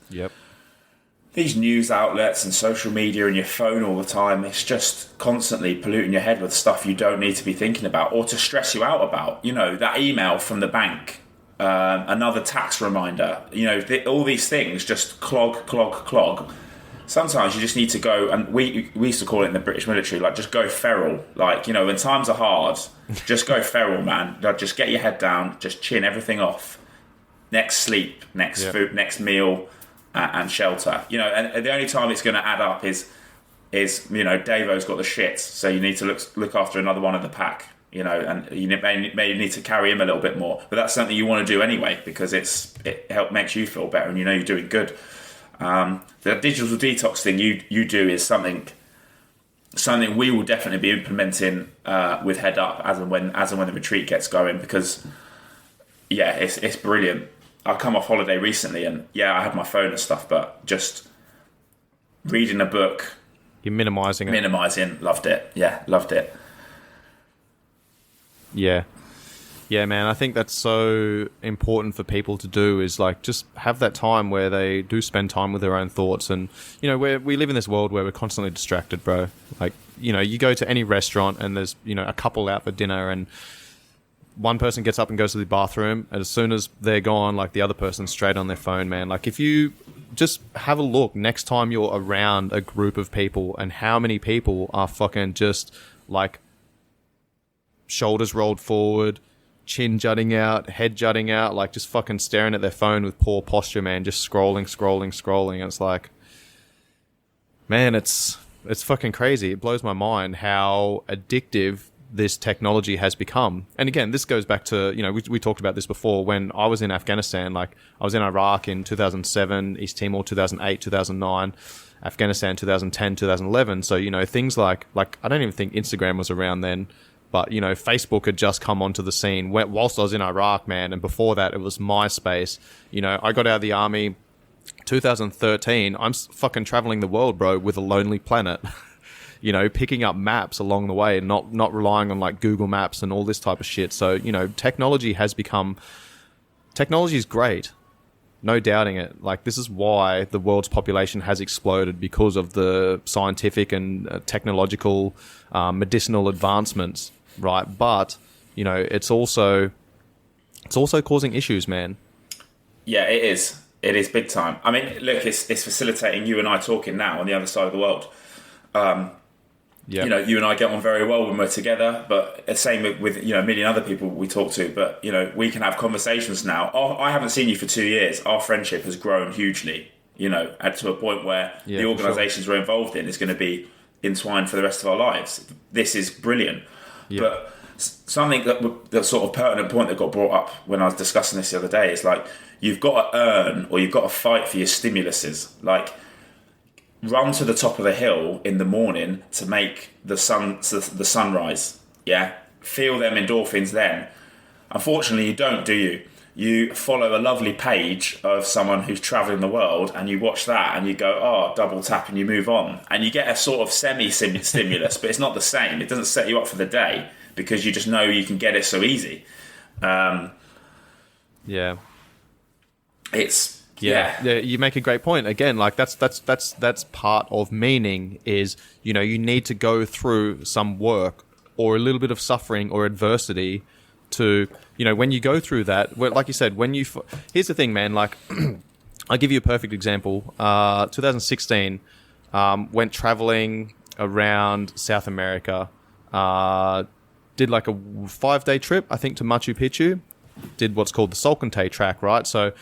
news outlets and social media and your phone all the time, it's just constantly polluting your head with stuff you don't need to be thinking about or to stress you out about. That email from the bank, another tax reminder, all these things just clog. Sometimes you just need to go, and we used to call it in the British military, like, just go feral. Like, when times are hard, just go feral, man. Like, just get your head down, just chin everything off. Next sleep, next food, next meal, and shelter. And the only time it's going to add up is Davo's got the shits, so you need to look after another one of the pack. And you may need to carry him a little bit more, but that's something you want to do anyway because it makes you feel better, and you're doing good. The digital detox thing you do is something we will definitely be implementing with Head Up as and when the retreat gets going, because it's brilliant. I come off holiday recently, and I had my phone and stuff, but just reading a book, you're minimizing, loved it. Yeah, man, I think that's so important for people to do, is like just have that time where they do spend time with their own thoughts. And, we live in this world where we're constantly distracted, bro. Like, you go to any restaurant and there's, a couple out for dinner, and one person gets up and goes to the bathroom, and as soon as they're gone, like, the other person's straight on their phone, man. Like, if you just have a look next time you're around a group of people, and how many people are fucking just like shoulders rolled forward, chin jutting out, head jutting out, like just fucking staring at their phone with poor posture, man, just scrolling. And it's like, man, it's fucking crazy. It blows my mind how addictive this technology has become. And again, this goes back to, we talked about this before, when I was in Afghanistan. Like, I was in Iraq in 2007, East Timor 2008, 2009, Afghanistan 2010, 2011. So, things like I don't even think Instagram was around then. But, Facebook had just come onto the scene whilst I was in Iraq, man. And before that, it was MySpace. I got out of the army 2013. I'm fucking traveling the world, bro, with a Lonely Planet. Picking up maps along the way and not relying on, like, Google Maps and all this type of shit. So, technology has become technology is great. No doubting it. Like, this is why the world's population has exploded, because of the scientific and technological, medicinal advancements, right? But, you know, it's also causing issues, man. Yeah, it is. It is big time. I mean, look, it's facilitating you and I talking now on the other side of the world. Yeah. You know, you and I get on very well when we're together, but the same with you know, a million other people we talk to. But, you know, we can have conversations now. I haven't seen you for 2 years. Our friendship has grown hugely, you know, to a point where the organisations we're involved in is going to be entwined for the rest of our lives. This is brilliant. Yeah. But something the sort of pertinent point that got brought up when I was discussing this the other day is like, you've got to earn, or you've got to fight for your stimuluses. Like, run to the top of the hill in the morning to make the sunrise. Yeah, feel them endorphins then. Unfortunately, you don't, do you? You follow a lovely page of someone who's travelling the world, and you watch that, and you go, oh, double tap, and you move on, and you get a sort of semi-stimulus, but it's not the same. It doesn't set you up for the day, because you just know you can get it so easy. It's yeah, you make a great point. Again, like that's part of meaning is, you know, you need to go through some work or a little bit of suffering or adversity to, you know, when you go through that, like you said, here's the thing, man, like I'll give you a perfect example. 2016, went traveling around South America, did like a 5-day trip, I think, to Machu Picchu, did what's called the Salcantay track, right? So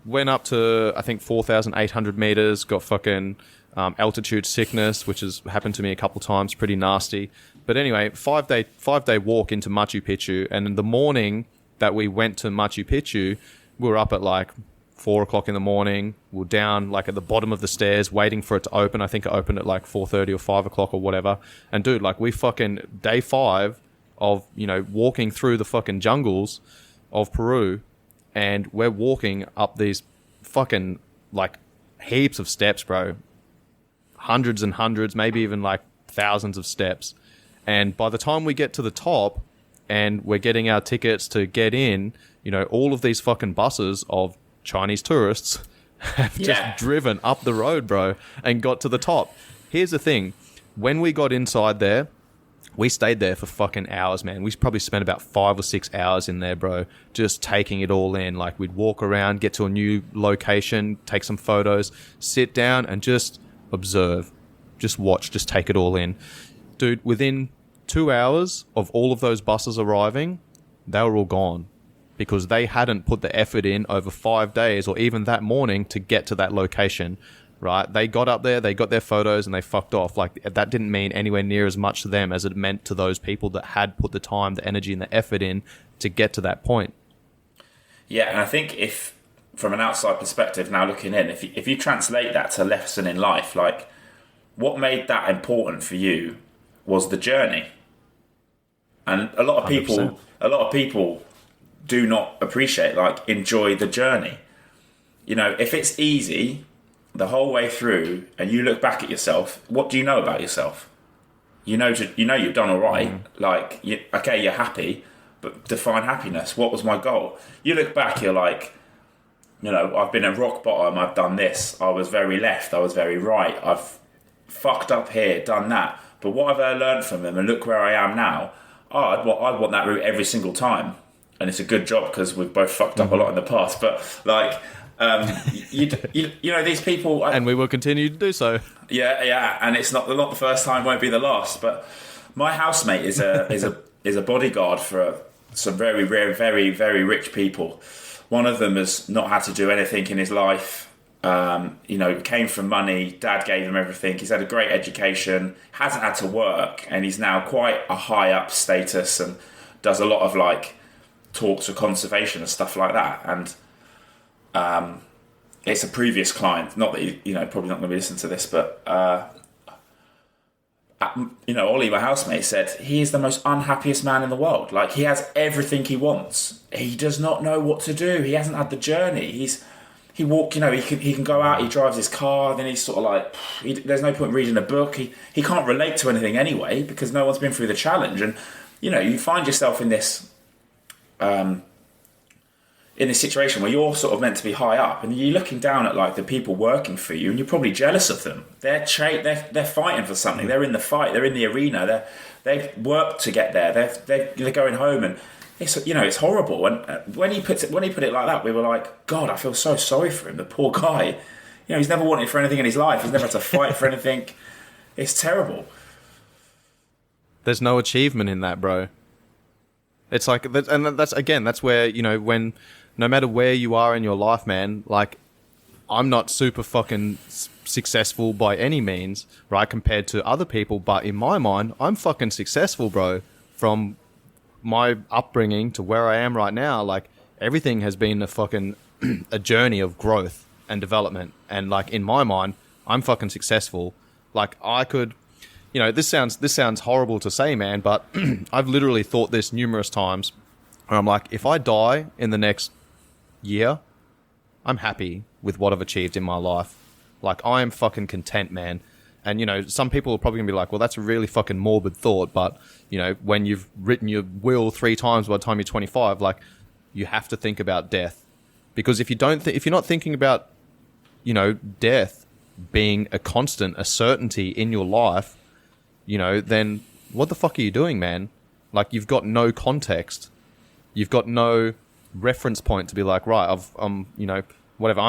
went up to, I think, 4,800 meters, got fucking altitude sickness, which has happened to me a couple times, pretty nasty. But anyway, 5-day walk into Machu Picchu, and in the morning that we went to Machu Picchu, we were up at like 4 o'clock in the morning. We were down like at the bottom of the stairs waiting for it to open. I think it opened at like 4:30 or 5 o'clock or whatever. And dude, like, we fucking day 5 of, you know, walking through the fucking jungles of Peru, and we're walking up these fucking like heaps of steps, bro. Hundreds and hundreds, maybe even like thousands of steps. And by the time we get to the top and we're getting our tickets to get in, you know, all of these fucking buses of Chinese tourists have just driven up the road, bro, and got to the top. Here's the thing. When we got inside there, we stayed there for fucking hours, man. We probably spent about 5 or 6 hours in there, bro, just taking it all in. Like, we'd walk around, get to a new location, take some photos, sit down and just observe, just watch, just take it all in. Dude, within 2 hours of all of those buses arriving, they were all gone, because they hadn't put the effort in over 5 days or even that morning to get to that location. Right? They got up there, they got their photos, and they fucked off. Like, that didn't mean anywhere near as much to them as it meant to those people that had put the time, the energy, and the effort in to get to that point. Yeah, and I think if, from an outside perspective, now looking in, if you translate that to lesson in life, like, what made that important for you was the journey. And a lot of people do not appreciate, like, enjoy the journey. You know, if it's easy the whole way through, and you look back at yourself, what do you know about yourself? You know you've done all right. Like, you're happy, but define happiness. What was my goal? You look back, you're like, you know, I've been at rock bottom, I've done this, I was very left, I was very right, I've fucked up here, done that. But what have I learned from them? And look where I am now. I'd want that route every single time. And it's a good job, because we've both fucked up a lot in the past. But, like, you know, these people, and we will continue to do so. Yeah, and it's not the first time, won't be the last. But my housemate is a bodyguard for some very rare, very, very rich people. One of them has not had to do anything in his life. You know, came from money. Dad gave him everything. He's had a great education. Hasn't had to work, and he's now quite a high up status and does a lot of like talks for conservation and stuff like that. And it's a previous client, not that you know, probably not going to be listening to this, but you know, Ollie, my housemate, said he is the most unhappiest man in the world. Like, he has everything he wants, he does not know what to do. He hasn't had the journey. He walk, you know, he can go out, he drives his car, then he's sort of like, there's no point reading a book. He can't relate to anything anyway, because no one's been through the challenge. And, you know, you find yourself in this in a situation where you're sort of meant to be high up, and you're looking down at like the people working for you, and you're probably jealous of them. They're fighting for something. They're in the fight. They're in the arena. They've worked to get there. They're going home, and it's horrible. And when he put it like that, we were like, God, I feel so sorry for him. The poor guy. He's never wanted for anything in his life. He's never had to fight for anything. It's terrible. There's no achievement in that, bro. It's like, and that's where, when, no matter where you are in your life, man, like, I'm not super fucking successful by any means, right, compared to other people, but in my mind, I'm fucking successful, bro. From my upbringing to where I am right now, like, everything has been a journey of growth and development, and like, in my mind, I'm fucking successful. Like, I could, this sounds horrible to say, man, but I've literally thought this numerous times where I'm like, if I die in the next year, I'm happy with what I've achieved in my life. Like, I am fucking content, man. And, some people are probably gonna be like, well, that's a really fucking morbid thought, but, when you've written your will 3 times by the time you're 25, like, you have to think about death. Because if you're not thinking about, death being a constant, a certainty in your life, then what the fuck are you doing, man? Like, you've got no context. You've got no reference point to be like, right, I'm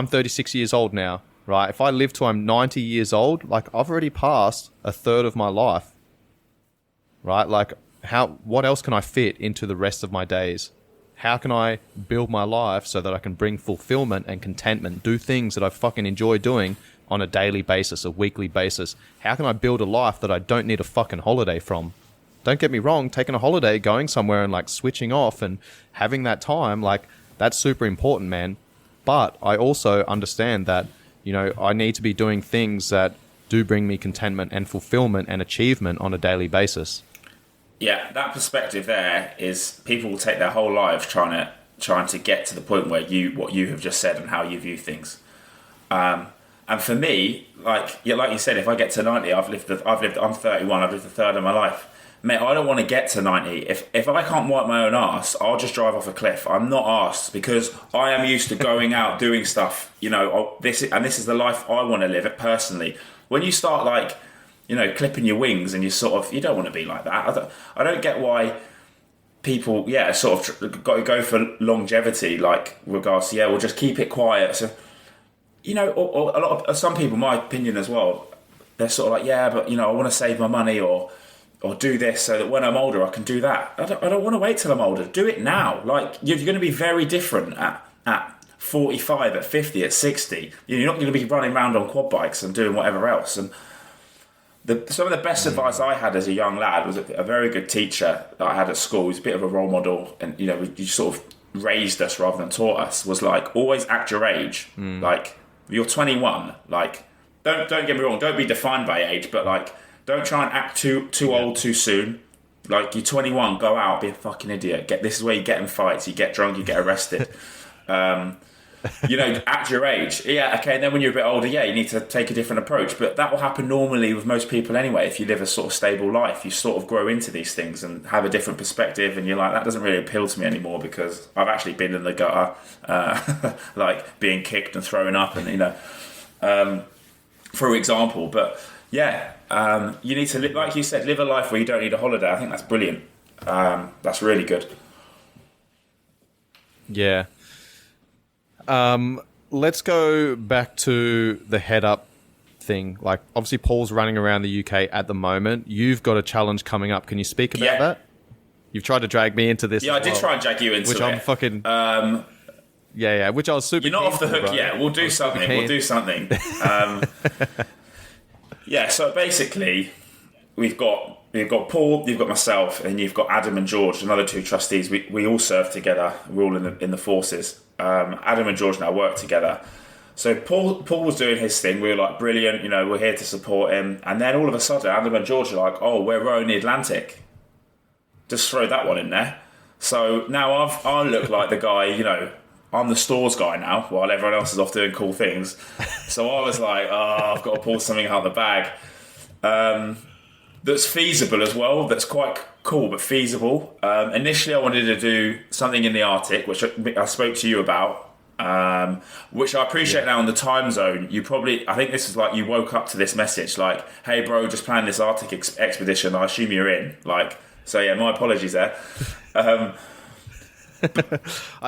36 years old now, right? If I live till I'm 90 years old, like, I've already passed a third of my life, right? Like, what else can I fit into the rest of my days? How can I build my life so that I can bring fulfillment and contentment, do things that I fucking enjoy doing on a daily basis, a weekly basis? How can I build a life that I don't need a fucking holiday from? Don't get me wrong, taking a holiday, going somewhere and like switching off and having that time, like, that's super important, man. But I also understand that, I need to be doing things that do bring me contentment and fulfillment and achievement on a daily basis. Yeah, that perspective there is, people will take their whole lives trying to get to the point where what you have just said and how you view things. And for me, like you said, if I get to 90, I'm 31, I've lived a third of my life. Mate, I don't want to get to 90. If I can't wipe my own arse, I'll just drive off a cliff. I'm not arsed, because I am used to going out, doing stuff, this is the life I want to live it personally. When you start like, clipping your wings, and you don't want to be like that. I don't get why people, sort of go for longevity, like, regards to, we'll just keep it quiet. So, or a lot of some people, my opinion as well, they're sort of like, but I want to save my money or do this so that when I'm older I can do that. I don't want to wait till I'm older. Do it now. Like, you're going to be very different at 45, at 50, at 60. You're not going to be running around on quad bikes and doing whatever else. And some of the best advice I had as a young lad was a very good teacher that I had at school. He was a bit of a role model, and he sort of raised us rather than taught us. Was like, always act your age. Like, you're 21. Like, don't get me wrong. Don't be defined by age, but like, don't try and act too old too soon. Like, you're 21. Go out, be a fucking idiot. This is where you get in fights. You get drunk. You get arrested. At your age. Yeah, okay, and then when you're a bit older, you need to take a different approach. But that will happen normally with most people anyway. If you live a sort of stable life, you sort of grow into these things and have a different perspective, and you're like, that doesn't really appeal to me anymore, because I've actually been in the gutter, like being kicked and thrown up, and for example. But you need to live, like you said, live a life where you don't need a holiday. I think that's brilliant. That's really good. Yeah. Let's go back to the head up thing. Like, obviously Paul's running around the UK at the moment. You've got a challenge coming up. Can you speak about that? You've tried to drag me into this. Yeah, I did try and drag you into it. Which I'm fucking... which I was super... You're not off the hook yet. We'll do something. So basically, we've got Paul, you've got myself, and you've got Adam and George, another 2 trustees. We all serve together. We're all in the forces. Adam and George now work together. So Paul was doing his thing. We were like, brilliant, we're here to support him. And then all of a sudden, Adam and George are like, oh, we're rowing the Atlantic. Just throw that one in there. So now I look like the guy, I'm the stores guy now, while everyone else is off doing cool things. So I was like, I've got to pull something out of the bag. that's feasible as well. That's quite cool, but feasible. Initially, I wanted to do something in the Arctic, which I spoke to you about. Which I appreciate now in the time zone. I think this is like you woke up to this message like, hey bro, just plan this Arctic expedition. I assume you're in. Like, so yeah, my apologies there. I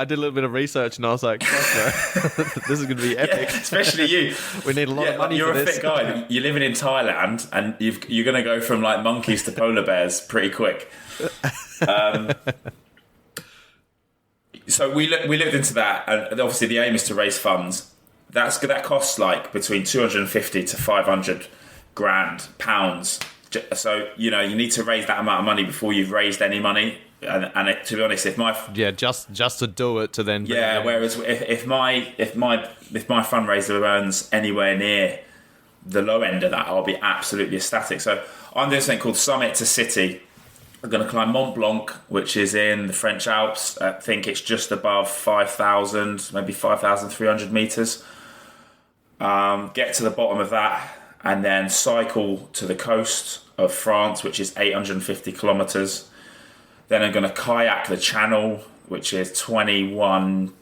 did a little bit of research and I was like, gosh, bro, this is going to be epic. Yeah, especially you. We need a lot of money you're for this. You're a fit guy. You're living in Thailand and you're going to go from like monkeys to polar bears pretty quick. So we looked into that, and obviously the aim is to raise funds. That costs like between 250 to 500 grand pounds. So you need to raise that amount of money before you've raised any money. And to be honest, if my just to do it to then whereas if my fundraiser earns anywhere near the low end of that, I'll be absolutely ecstatic. So I'm doing something called Summit to City. I'm going to climb Mont Blanc, which is in the French Alps. I think it's just above 5,000, maybe 5,300 meters. Get to the bottom of that and then cycle to the coast of France, which is 850 kilometers. Then I'm going to kayak the Channel, which is 21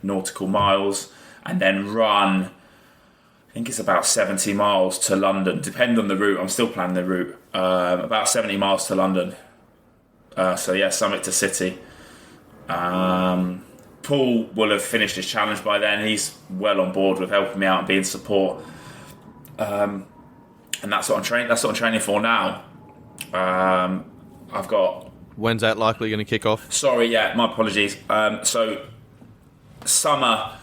nautical miles, and then run, I think it's about 70 miles to London. Depending on the route, I'm still planning the route. About 70 miles to London. So yeah, Summit to City. Paul will have finished his challenge by then. He's well on board with helping me out and being support. And that's what I'm training. That's what I'm training for now. I've got. When's that likely going to kick off? Sorry, yeah, my apologies. So summer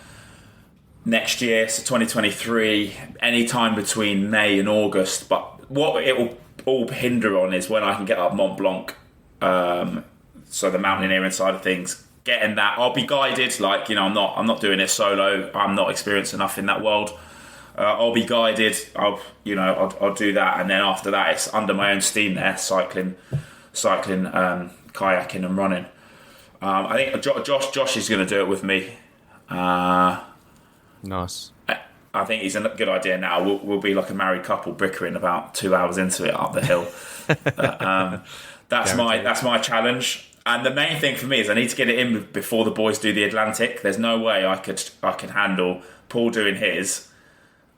next year, so 2023, any time between May and August. But what it will all hinder on is when I can get up Mont Blanc. So the mountaineering side of things, getting that, I'll be guided. Like I'm not doing it solo. I'm not experienced enough in that world. I'll be guided. I'll do that, and then after that, it's under my own steam. There, cycling, kayaking, and running. I think Josh is going to do it with me. Nice. I think he's a good idea now. We'll be like a married couple bickering about 2 hours into it up the hill. That's my challenge. And the main thing for me is I need to get it in before the boys do the Atlantic. There's no way I can handle Paul doing his,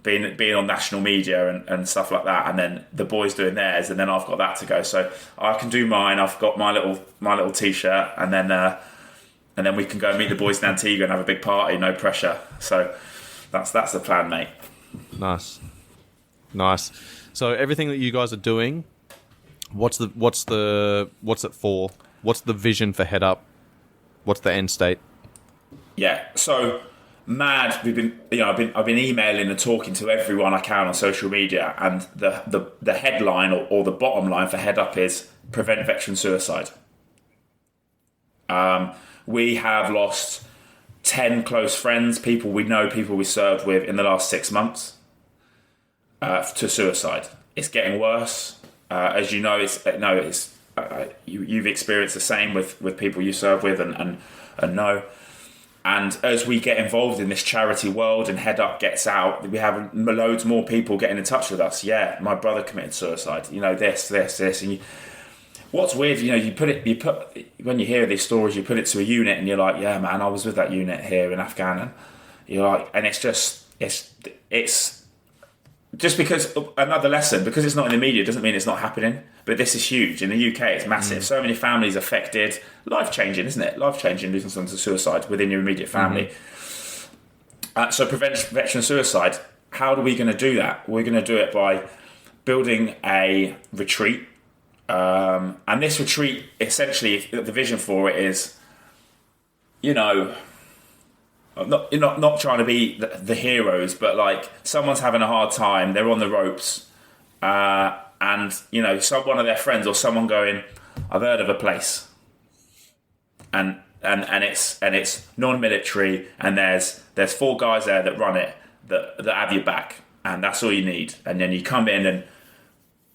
being on national media and stuff like that, and then the boys doing theirs, and then I've got that to go. So I can do mine. I've got my little t-shirt, and then we can go and meet the boys in Antigua and have a big party. No pressure. So that's the plan, mate. Nice. So everything that you guys are doing, what's it for? What's the vision for Head Up? What's the end state? Yeah. So mad. I've been emailing and talking to everyone I can on social media, and the headline or the bottom line for Head Up is prevent veteran suicide. We have lost 10 close friends, people we know, people we served with in the last 6 months to suicide. It's getting worse. As you know, you've experienced the same with people you serve with and know. And as we get involved in this charity world and Head Up gets out, we have loads more people getting in touch with us. Yeah, my brother committed suicide. This. And what's weird, when you hear these stories, you put it to a unit and you're like, yeah, man, I was with that unit here in Afghan. And you're like, and it's just because another lesson, because it's not in the media doesn't mean it's not happening. But this is huge. In the UK, it's massive. So many families affected. Life-changing, isn't it? Life-changing, losing someone to suicide within your immediate family. So prevent veteran suicide. How are we going to do that? We're going to do it by building a retreat. And this retreat, essentially, the vision for it is, not trying to be the heroes, but like someone's having a hard time, they're on the ropes, and one of their friends or someone going, I've heard of a place, and it's non-military, and there's 4 guys there that run it that have your back, and that's all you need. And then you come in and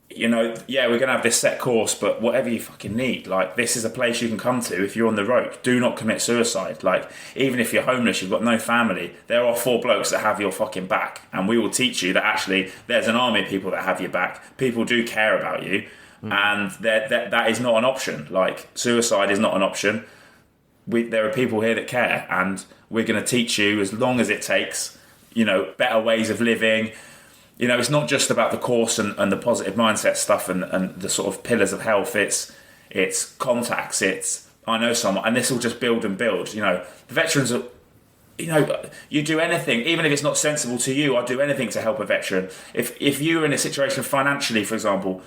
we're going to have this set course, but whatever you fucking need, like, this is a place you can come to if you're on the rope. Do not commit suicide. Like, even if you're homeless, you've got no family, there are 4 blokes that have your fucking back, and we will teach you that actually there's an army of people that have your back. People do care about you. and that is not an option. Like, suicide is not an option. There are people here that care, and we're going to teach you, as long as it takes, better ways of living. It's not just about the course and the positive mindset stuff and the sort of pillars of health. It's contacts. It's, I know someone, and this will just build and build. The veterans are, you do anything, even if it's not sensible to you. I'd do anything to help a veteran. If you were in a situation financially, for example,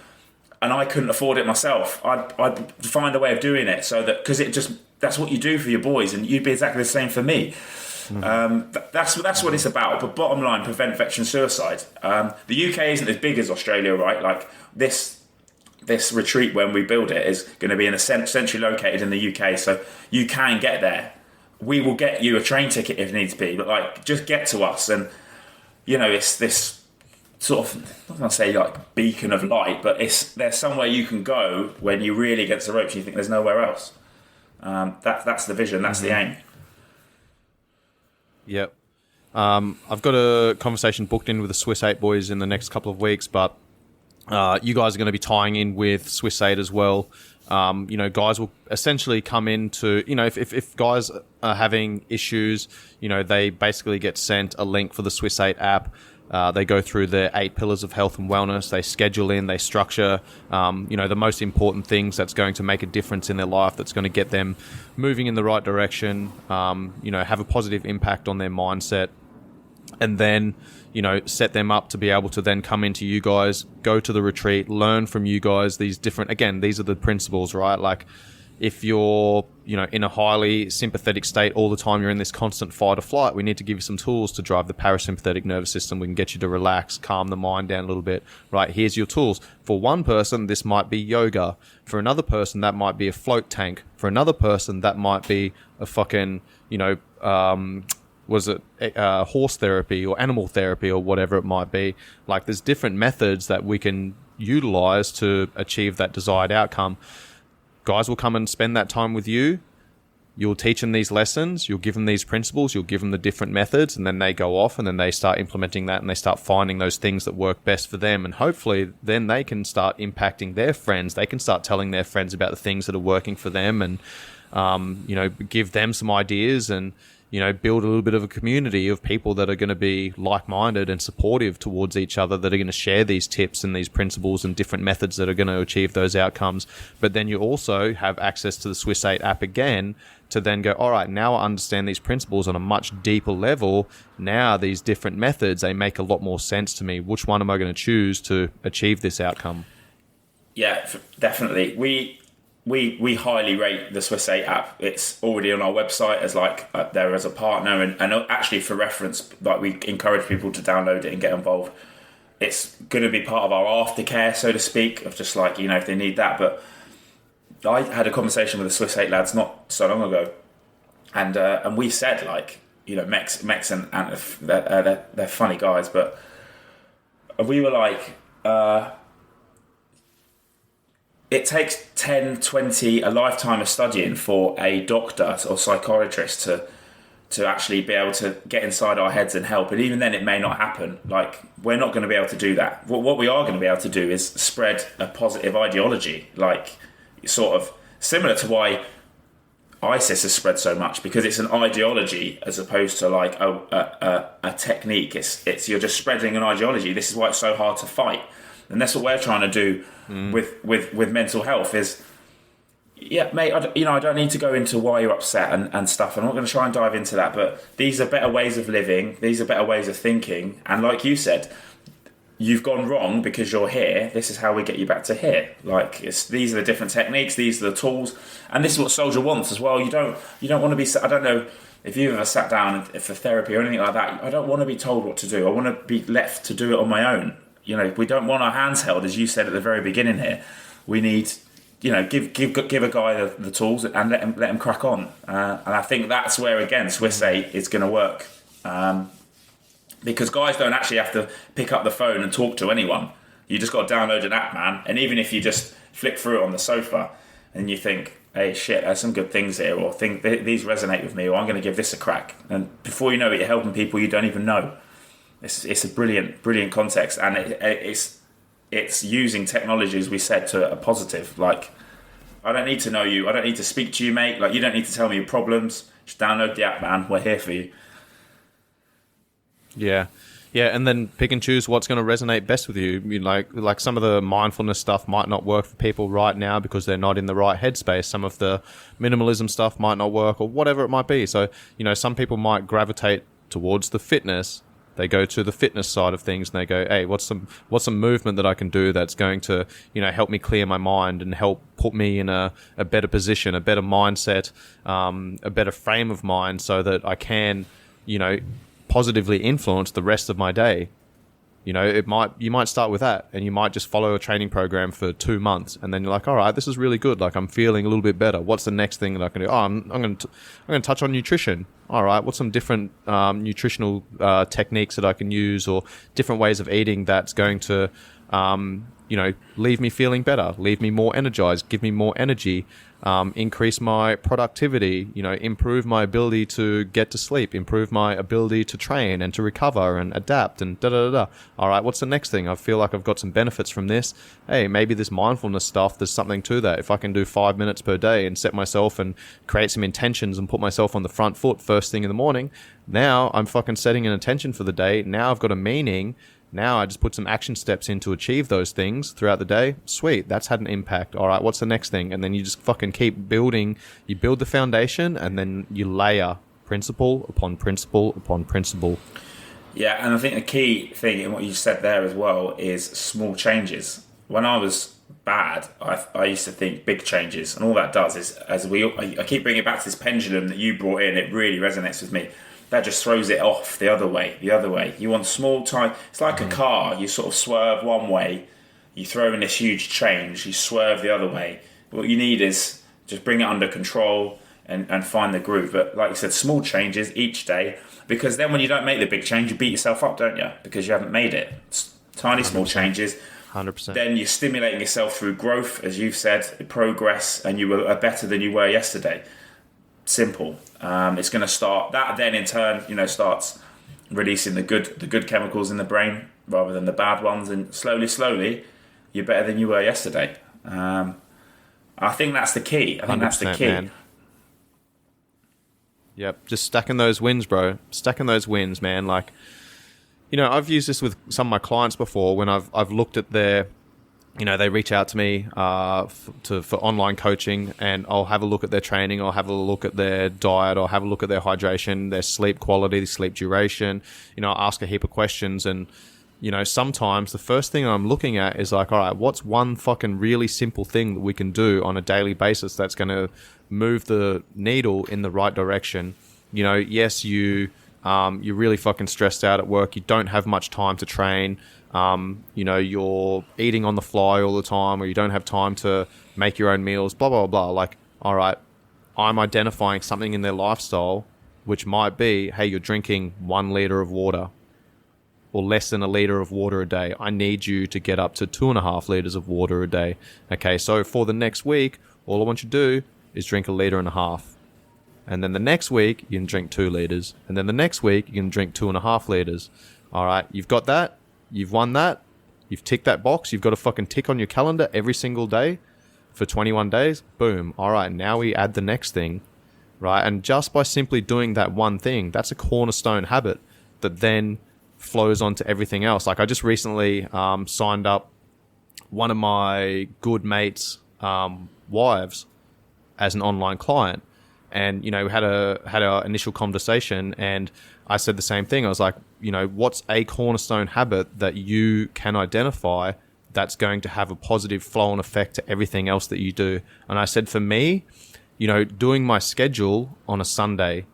and I couldn't afford it myself, I'd find a way of doing it, so that, because that's what you do for your boys, and you'd be exactly the same for me. That's what it's about. But bottom line, prevent veteran suicide. The UK isn't as big as Australia, right? Like, this retreat, when we build it, is going to be centrally located in the UK, so you can get there. We will get you a train ticket if needs be, but like, just get to us. And it's this sort of, I'm not going to say like beacon of light, but there's somewhere you can go when you really get to the ropes and you think there's nowhere else. That's the vision, that's the aim. Yep. I've got a conversation booked in with the Swiss 8 boys in the next couple of weeks, but you guys are going to be tying in with Swiss 8 as well. Guys will essentially come into, if guys are having issues, they basically get sent a link for the Swiss 8 app. They go through the 8 pillars of health and wellness. They schedule in, they structure, the most important things that's going to make a difference in their life, that's going to get them moving in the right direction, have a positive impact on their mindset, and then, set them up to be able to then come into you guys, go to the retreat, learn from you guys these are the principles, right? Like, if you're, in a highly sympathetic state all the time, you're in this constant fight or flight, we need to give you some tools to drive the parasympathetic nervous system. We can get you to relax, calm the mind down a little bit, right? Here's your tools. For one person, this might be yoga. For another person, that might be a float tank. For another person, that might be a fucking, horse therapy or animal therapy or whatever it might be. Like, there's different methods that we can utilize to achieve that desired outcome. Guys will come and spend that time with you. You'll teach them these lessons. You'll give them these principles. You'll give them the different methods, and then they go off and then they start implementing that, and they start finding those things that work best for them. And hopefully then they can start impacting their friends. They can start telling their friends about the things that are working for them, and, give them some ideas, and, build a little bit of a community of people that are going to be like-minded and supportive towards each other, that are going to share these tips and these principles and different methods that are going to achieve those outcomes. But then you also have access to the Swiss 8 app again to then go, all right, now I understand these principles on a much deeper level. Now these different methods, they make a lot more sense to me. Which one am I going to choose to achieve this outcome? Yeah, definitely. We highly rate the Swiss 8 app. It's already on our website as there as a partner, and actually, for reference, like, we encourage people to download it and get involved. It's going to be part of our aftercare, so to speak, of just like, if they need that. But I had a conversation with the Swiss 8 lads not so long ago, and we said, like, Mex and they're funny guys, but we were like, it takes 10, 20, a lifetime of studying for a doctor or psychiatrist to actually be able to get inside our heads and help. And even then, it may not happen. Like, we're not going to be able to do that. What we are going to be able to do is spread a positive ideology, like, sort of similar to why ISIS has spread so much, because it's an ideology as opposed to like a technique. It's you're just spreading an ideology. This is why it's so hard to fight. And that's what we're trying to do with mental health is, yeah, mate, I don't need to go into why you're upset and stuff. I'm not going to try and dive into that, but these are better ways of living. These are better ways of thinking. And like you said, you've gone wrong because you're here. This is how we get you back to here. Like, these are the different techniques. These are the tools. And this is what Soldier wants as well. You don't want to be, I don't know if you've ever sat down for therapy or anything like that. I don't want to be told what to do. I want to be left to do it on my own. We don't want our hands held, as you said at the very beginning here. We need, give a guy the tools and let him crack on. And I think that's where, again, Swiss 8 is going to work. Because guys don't actually have to pick up the phone and talk to anyone. You just got to download an app, man. And even if you just flick through it on the sofa and you think, hey, shit, there's some good things here, or think these resonate with me, or I'm going to give this a crack. And before you know it, you're helping people you don't even know. It's a brilliant context, and it's it's using technology, as we said, to a positive. Like, I don't need to know you. I don't need to speak to you, mate. Like, you don't need to tell me your problems. Just download the app, man. We're here for you. Yeah. Yeah, and then pick and choose what's going to resonate best with you. Like some of the mindfulness stuff might not work for people right now because they're not in the right headspace. Some of the minimalism stuff might not work, or whatever it might be. So, some people might gravitate towards the fitness. They go to the fitness side of things and they go, hey, what's some movement that I can do that's going to, help me clear my mind and help put me in a better position, a better mindset, a better frame of mind so that I can, positively influence the rest of my day. You might start with that, and you might just follow a training program for 2 months, and then you're like, all right, this is really good. Like, I'm feeling a little bit better. What's the next thing that I can do? Oh, I'm going to touch on nutrition. All right, what's some different nutritional techniques that I can use, or different ways of eating that's going to, leave me feeling better, leave me more energized, give me more energy, increase my productivity, improve my ability to get to sleep, improve my ability to train and to recover and adapt and da-da-da-da. All right, what's the next thing? I feel like I've got some benefits from this. Hey, maybe this mindfulness stuff, there's something to that. If I can do 5 minutes per day and set myself and create some intentions and put myself on the front foot first thing in the morning, now I'm fucking setting an intention for the day. Now I've got a meaning. Now I just put some action steps in to achieve those things throughout the day. Sweet, that's had an impact. All right, what's the next thing? And then you just fucking keep building. You build the foundation, and then you layer principle upon principle upon principle. Yeah, and I think the key thing in what you said there as well is small changes. When I was bad, I used to think big changes, and all that does is, I keep bringing it back to this pendulum that you brought in. It really resonates with me. That just throws it off the other way. You want small time. It's like a car. You sort of swerve one way, you throw in this huge change, you swerve the other way. What you need is just bring it under control and find the groove. But like you said, small changes each day, because then when you don't make the big change, you beat yourself up, don't you? Because you haven't made it. It's tiny, 100%. Small changes. 100%. Then you're stimulating yourself through growth, as you've said, progress, and you are better than you were yesterday. Simple. It's going to start that. Then in turn, starts releasing the good chemicals in the brain rather than the bad ones, and slowly, you're better than you were yesterday. I think that's the key. I think that's the key. Man. Yep, just stacking those wins, bro. Stacking those wins, man. Like, I've used this with some of my clients before when I've looked at their. They reach out to me for online coaching, and I'll have a look at their training, I'll have a look at their diet, I'll have a look at their hydration, their sleep quality, sleep duration. I'll ask a heap of questions, and sometimes the first thing I'm looking at is like, all right, what's one fucking really simple thing that we can do on a daily basis that's going to move the needle in the right direction? Yes, you're really fucking stressed out at work, you don't have much time to train. You're eating on the fly all the time, or you don't have time to make your own meals, blah, blah, blah. Like, all right, I'm identifying something in their lifestyle, which might be, hey, you're drinking 1 liter of water or less than a liter of water a day. I need you to get up to 2.5 liters of water a day. Okay, so for the next week, all I want you to do is drink 1.5 liters. And then the next week, you can drink 2 liters. And then the next week, you can drink 2.5 liters. All right, you've got that. You've won that. You've ticked that box. You've got to fucking tick on your calendar every single day for 21 days. Boom. All right, now we add the next thing, right? And just by simply doing that one thing, that's a cornerstone habit that then flows onto everything else. Like, I just recently signed up one of my good mates' wives as an online client. And, we had our initial conversation, and I said the same thing. I was like, what's a cornerstone habit that you can identify that's going to have a positive flow and effect to everything else that you do? And I said, for me, doing my schedule on a Sunday,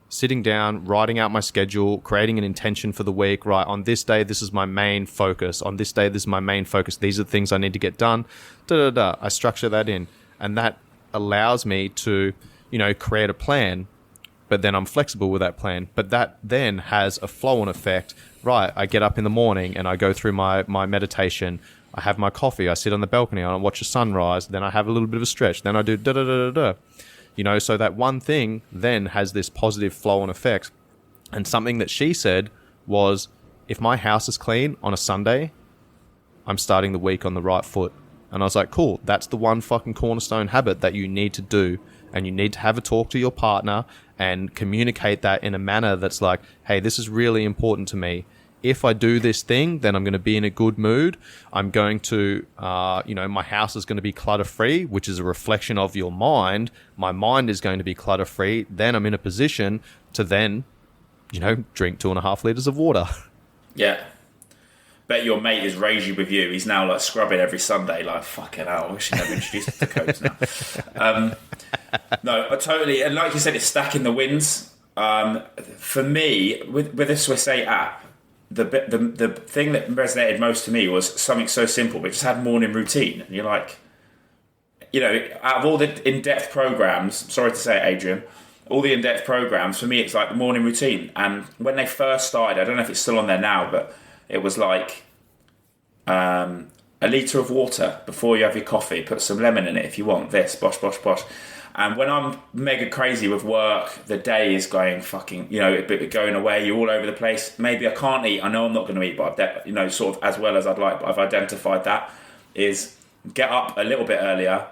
sitting down, writing out my schedule, creating an intention for the week, right? On this day, this is my main focus. On this day, this is my main focus. These are the things I need to get done. I structure that in, and that allows me to, create a plan, but then I'm flexible with that plan. But that then has a flow-on effect, right? I get up in the morning and I go through my meditation. I have my coffee. I sit on the balcony and I watch the sunrise. Then I have a little bit of a stretch. Then I do da-da-da-da-da. So that one thing then has this positive flow-on effect. And something that she said was, if my house is clean on a Sunday, I'm starting the week on the right foot. And I was like, cool, that's the one fucking cornerstone habit that you need to do. And you need to have a talk to your partner and communicate that in a manner that's like, hey, this is really important to me. If I do this thing, then I'm going to be in a good mood. I'm going to, my house is going to be clutter-free, which is a reflection of your mind. My mind is going to be clutter-free. Then I'm in a position to then, drink 2.5 liters of water. Yeah. Bet your mate is raging with you. He's now like scrubbing every Sunday. Like, fucking hell, I wish he never introduced us to codes now. No, I totally. And like you said, it's stacking the wins. For me, with the Swiss 8 app, the thing that resonated most to me was something so simple. We just had morning routine. And you're like, out of all the in-depth programs, sorry to say it, Adrian, all the in-depth programs, for me, it's like the morning routine. And when they first started, I don't know if it's still on there now, but it was like a litre of water before you have your coffee. Put some lemon in it if you want. This, bosh, bosh, bosh. And when I'm mega crazy with work, the day is going fucking, going away. You're all over the place. Maybe I can't eat. I know I'm not going to eat, but sort of as well as I'd like. But I've identified that is get up a little bit earlier,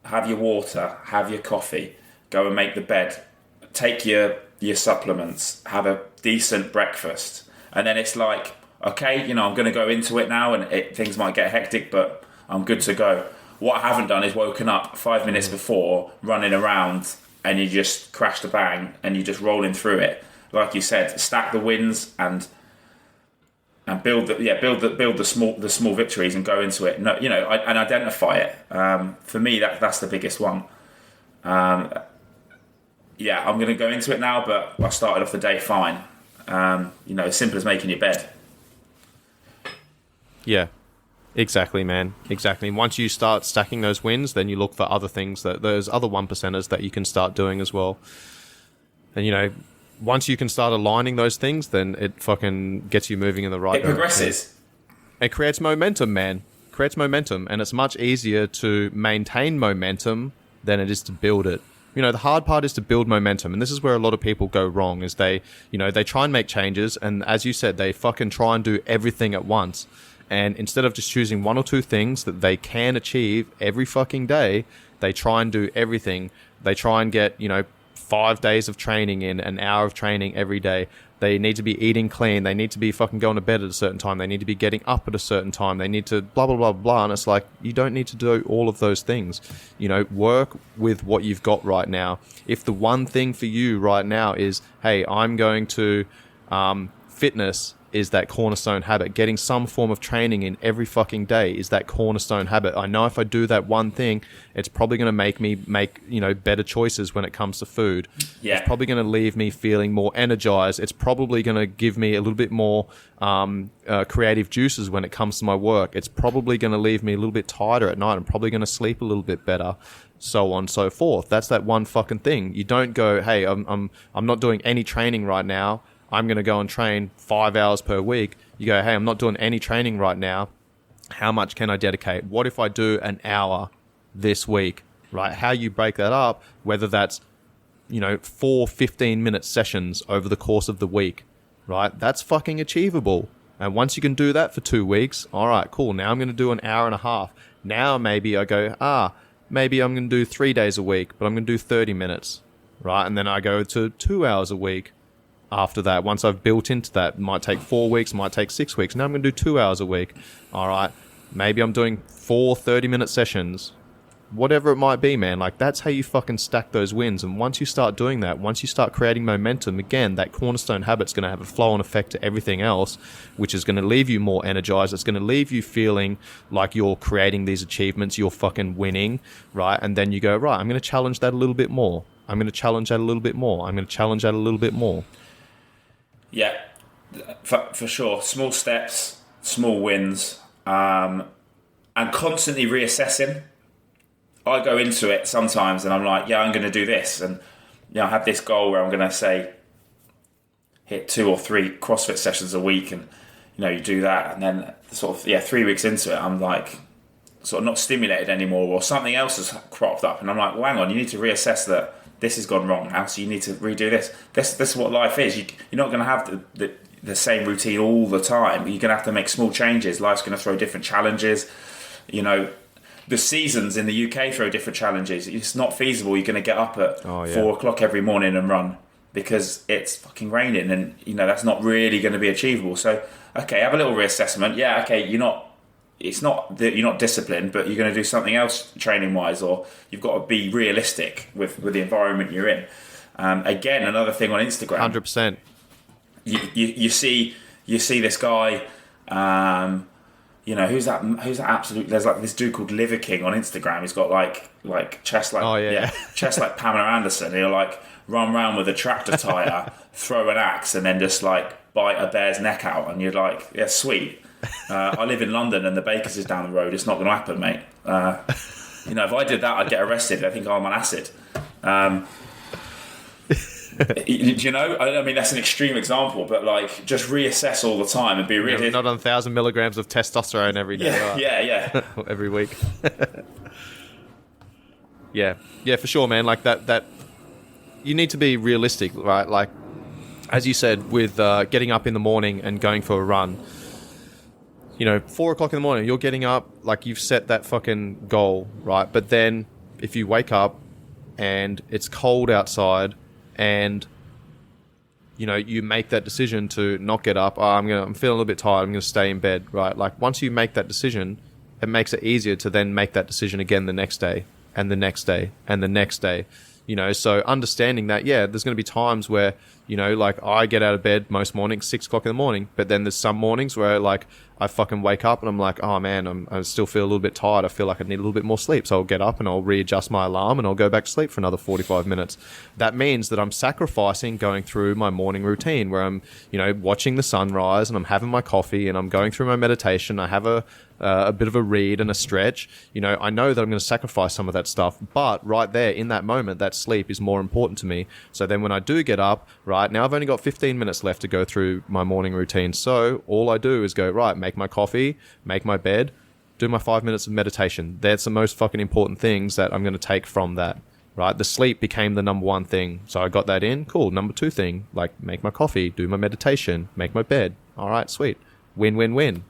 have your water, have your coffee, go and make the bed, take your supplements, have a decent breakfast. And then it's like, okay, I'm going to go into it now and things might get hectic, but I'm good to go. What I haven't done is woken up 5 minutes before, running around, and you just crash the bang, and you're just rolling through it. Like you said, stack the wins and build the small victories and go into it. No, and identify it. For me, that's the biggest one. I'm going to go into it now, but I started off the day fine. As simple as making your bed. Yeah, exactly, man. Exactly. Once you start stacking those wins, then you look for other things, those other 1%ers that you can start doing as well. And, once you can start aligning those things, then it fucking gets you moving in the right direction. It progresses. It creates momentum, man. Creates momentum. And it's much easier to maintain momentum than it is to build it. The hard part is to build momentum. And this is where a lot of people go wrong, is they try and make changes. And as you said, they fucking try and do everything at once. And instead of just choosing one or two things that they can achieve every fucking day, they try and do everything. They try and get, 5 days of training in, an hour of training every day. They need to be eating clean. They need to be fucking going to bed at a certain time. They need to be getting up at a certain time. They need to blah, blah, blah, blah. And it's like, you don't need to do all of those things. Work with what you've got right now. If the one thing for you right now is, hey, I'm going to fitness is that cornerstone habit. Getting some form of training in every fucking day is that cornerstone habit. I know if I do that one thing, it's probably going to make me make, better choices when it comes to food. Yeah. It's probably going to leave me feeling more energized. It's probably going to give me a little bit more creative juices when it comes to my work. It's probably going to leave me a little bit tighter at night. I'm probably going to sleep a little bit better, so on and so forth. That's that one fucking thing. You don't go, hey, I'm not doing any training right now. I'm going to go and train 5 hours per week. You go, hey, I'm not doing any training right now. How much can I dedicate? What if I do an hour this week, right? How you break that up, whether that's, 4 15-minute sessions over the course of the week, right? That's fucking achievable. And once you can do that for 2 weeks, all right, cool. Now I'm going to do an hour and a half. Now maybe I go, maybe I'm going to do 3 days a week, but I'm going to do 30 minutes, right? And then I go to 2 hours a week. After that, once I've built into that, it might take 4 weeks, might take 6 weeks. Now I'm going to do 2 hours a week. All right. Maybe I'm doing 4 30-minute sessions. Whatever it might be, man. Like, that's how you fucking stack those wins. And once you start doing that, once you start creating momentum, again, that cornerstone habit's going to have a flow-on effect to everything else, which is going to leave you more energized. It's going to leave you feeling like you're creating these achievements, you're fucking winning, right? And then you go, right, I'm going to challenge that a little bit more. I'm going to challenge that a little bit more. I'm going to challenge that a little bit more. Yeah, for sure. Small steps, small wins, and constantly reassessing. I go into it sometimes and I'm like, yeah, I'm going to do this. And I have this goal where I'm going to say, hit 2 or 3 CrossFit sessions a week. And, you do that. And then 3 weeks into it, I'm like, sort of not stimulated anymore, or something else has cropped up. And I'm like, well, hang on, you need to reassess that. This has gone wrong now, so you need to redo this. This is what life is. You're not going to have the same routine all the time. You're going to have to make small changes. Life's going to throw different challenges. You know, the seasons in the UK throw different challenges. It's not feasible. You're going to get up at 4 o'clock every morning and run because it's fucking raining, and you know that's not really going to be achievable. So, okay, have a little reassessment. Yeah, okay, it's not that you're not disciplined, but you're going to do something else training wise, or you've got to be realistic with the environment you're in. Again, another thing on Instagram, 100%. You see this guy. You know, who's that absolute? There's like this dude called Liver King on Instagram. He's got like chest like chest like Pamela Anderson. He'll like run around with a tractor tire, throw an axe, and then just like bite a bear's neck out. And you're like, yeah, sweet. I live in London, and the Bakers is down the road. It's not going to happen, mate. You know, if I did that, I'd get arrested. I think I'm on acid. You know, I mean, that's an extreme example, but like, just reassess all the time and be really not on 1,000 milligrams of testosterone every day. Yeah. Every week. yeah, for sure, man. Like that. You need to be realistic, right? Like, as you said, with getting up in the morning and going for a run. You know, 4 o'clock in the morning, you're getting up, like you've set that fucking goal, right? But then, if you wake up and it's cold outside, and you know you make that decision to not get up, I'm feeling a little bit tired, I'm gonna stay in bed, right? Like once you make that decision, it makes it easier to then make that decision again the next day and the next day and the next day. You know, so understanding that, yeah, there's going to be times where, you know, like I get out of bed most mornings 6 o'clock in the morning, but then there's some mornings where like I fucking wake up and I'm like, oh man, I still feel a little bit tired. I feel like I need a little bit more sleep. So I'll get up and I'll readjust my alarm and I'll go back to sleep for another 45 minutes. That means that I'm sacrificing going through my morning routine where I'm, you know, watching the sunrise and I'm having my coffee and I'm going through my meditation. I have a bit of a read and a stretch. You know, I know that I'm going to sacrifice some of that stuff, but right there in that moment, that sleep is more important to me. So then when I do get up, right now I've only got 15 minutes left to go through my morning routine. So all I do is go, right, make my coffee, make my bed, do my 5 minutes of meditation. That's the most fucking important things that I'm going to take from that, right? The sleep became the number one thing. So I got that in. Cool. Number two thing, like make my coffee, do my meditation, make my bed. All right, sweet. Win, win, win.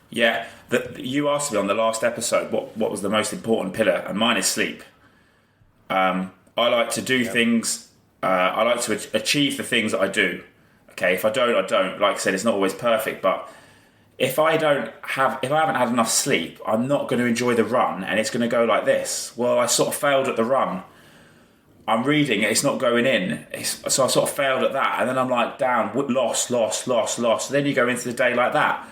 Yeah, you asked me on the last episode what was the most important pillar, and mine is sleep. I like to do things. I like to achieve the things that I do. Okay, if I don't, I don't. Like I said, it's not always perfect, but if I haven't had enough sleep, I'm not going to enjoy the run, and it's going to go like this. Well, I sort of failed at the run. I'm reading it, it's not going in. So I sort of failed at that, and then I'm like down, lost. Then you go into the day like that.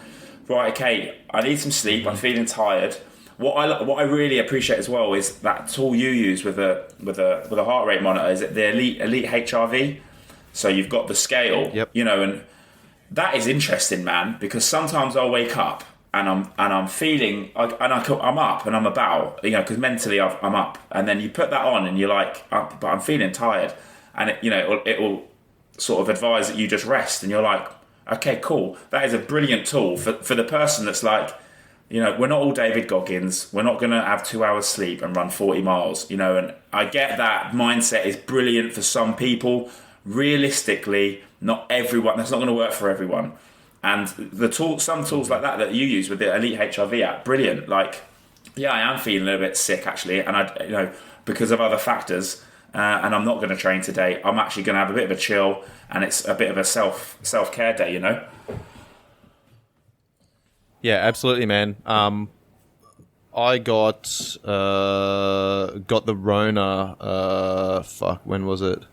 Right, okay, I need some sleep, I'm feeling tired. What I really appreciate as well is that tool you use with a heart rate monitor. Is it the Elite HRV? So you've got the scale, Yep. You know, and that is interesting, man, because sometimes I'll wake up and I'm feeling I'm up and I'm about, you know, because mentally I'm up, and then you put that on and you're like, but I'm feeling tired, and it will sort of advise that you just rest, and you're like, okay, cool. That is a brilliant tool for the person that's like, you know, we're not all David Goggins. We're not going to have 2 hours sleep and run 40 miles, you know, and I get that mindset is brilliant for some people. Realistically, not everyone, that's not going to work for everyone. And some tools like that you use with the Elite HRV app, brilliant. Like, yeah, I am feeling a little bit sick actually, and because of other factors, and I'm not going to train today. I'm actually going to have a bit of a chill, and it's a bit of a self-care day, you know? Yeah, absolutely, man. I got the Rona, when was it?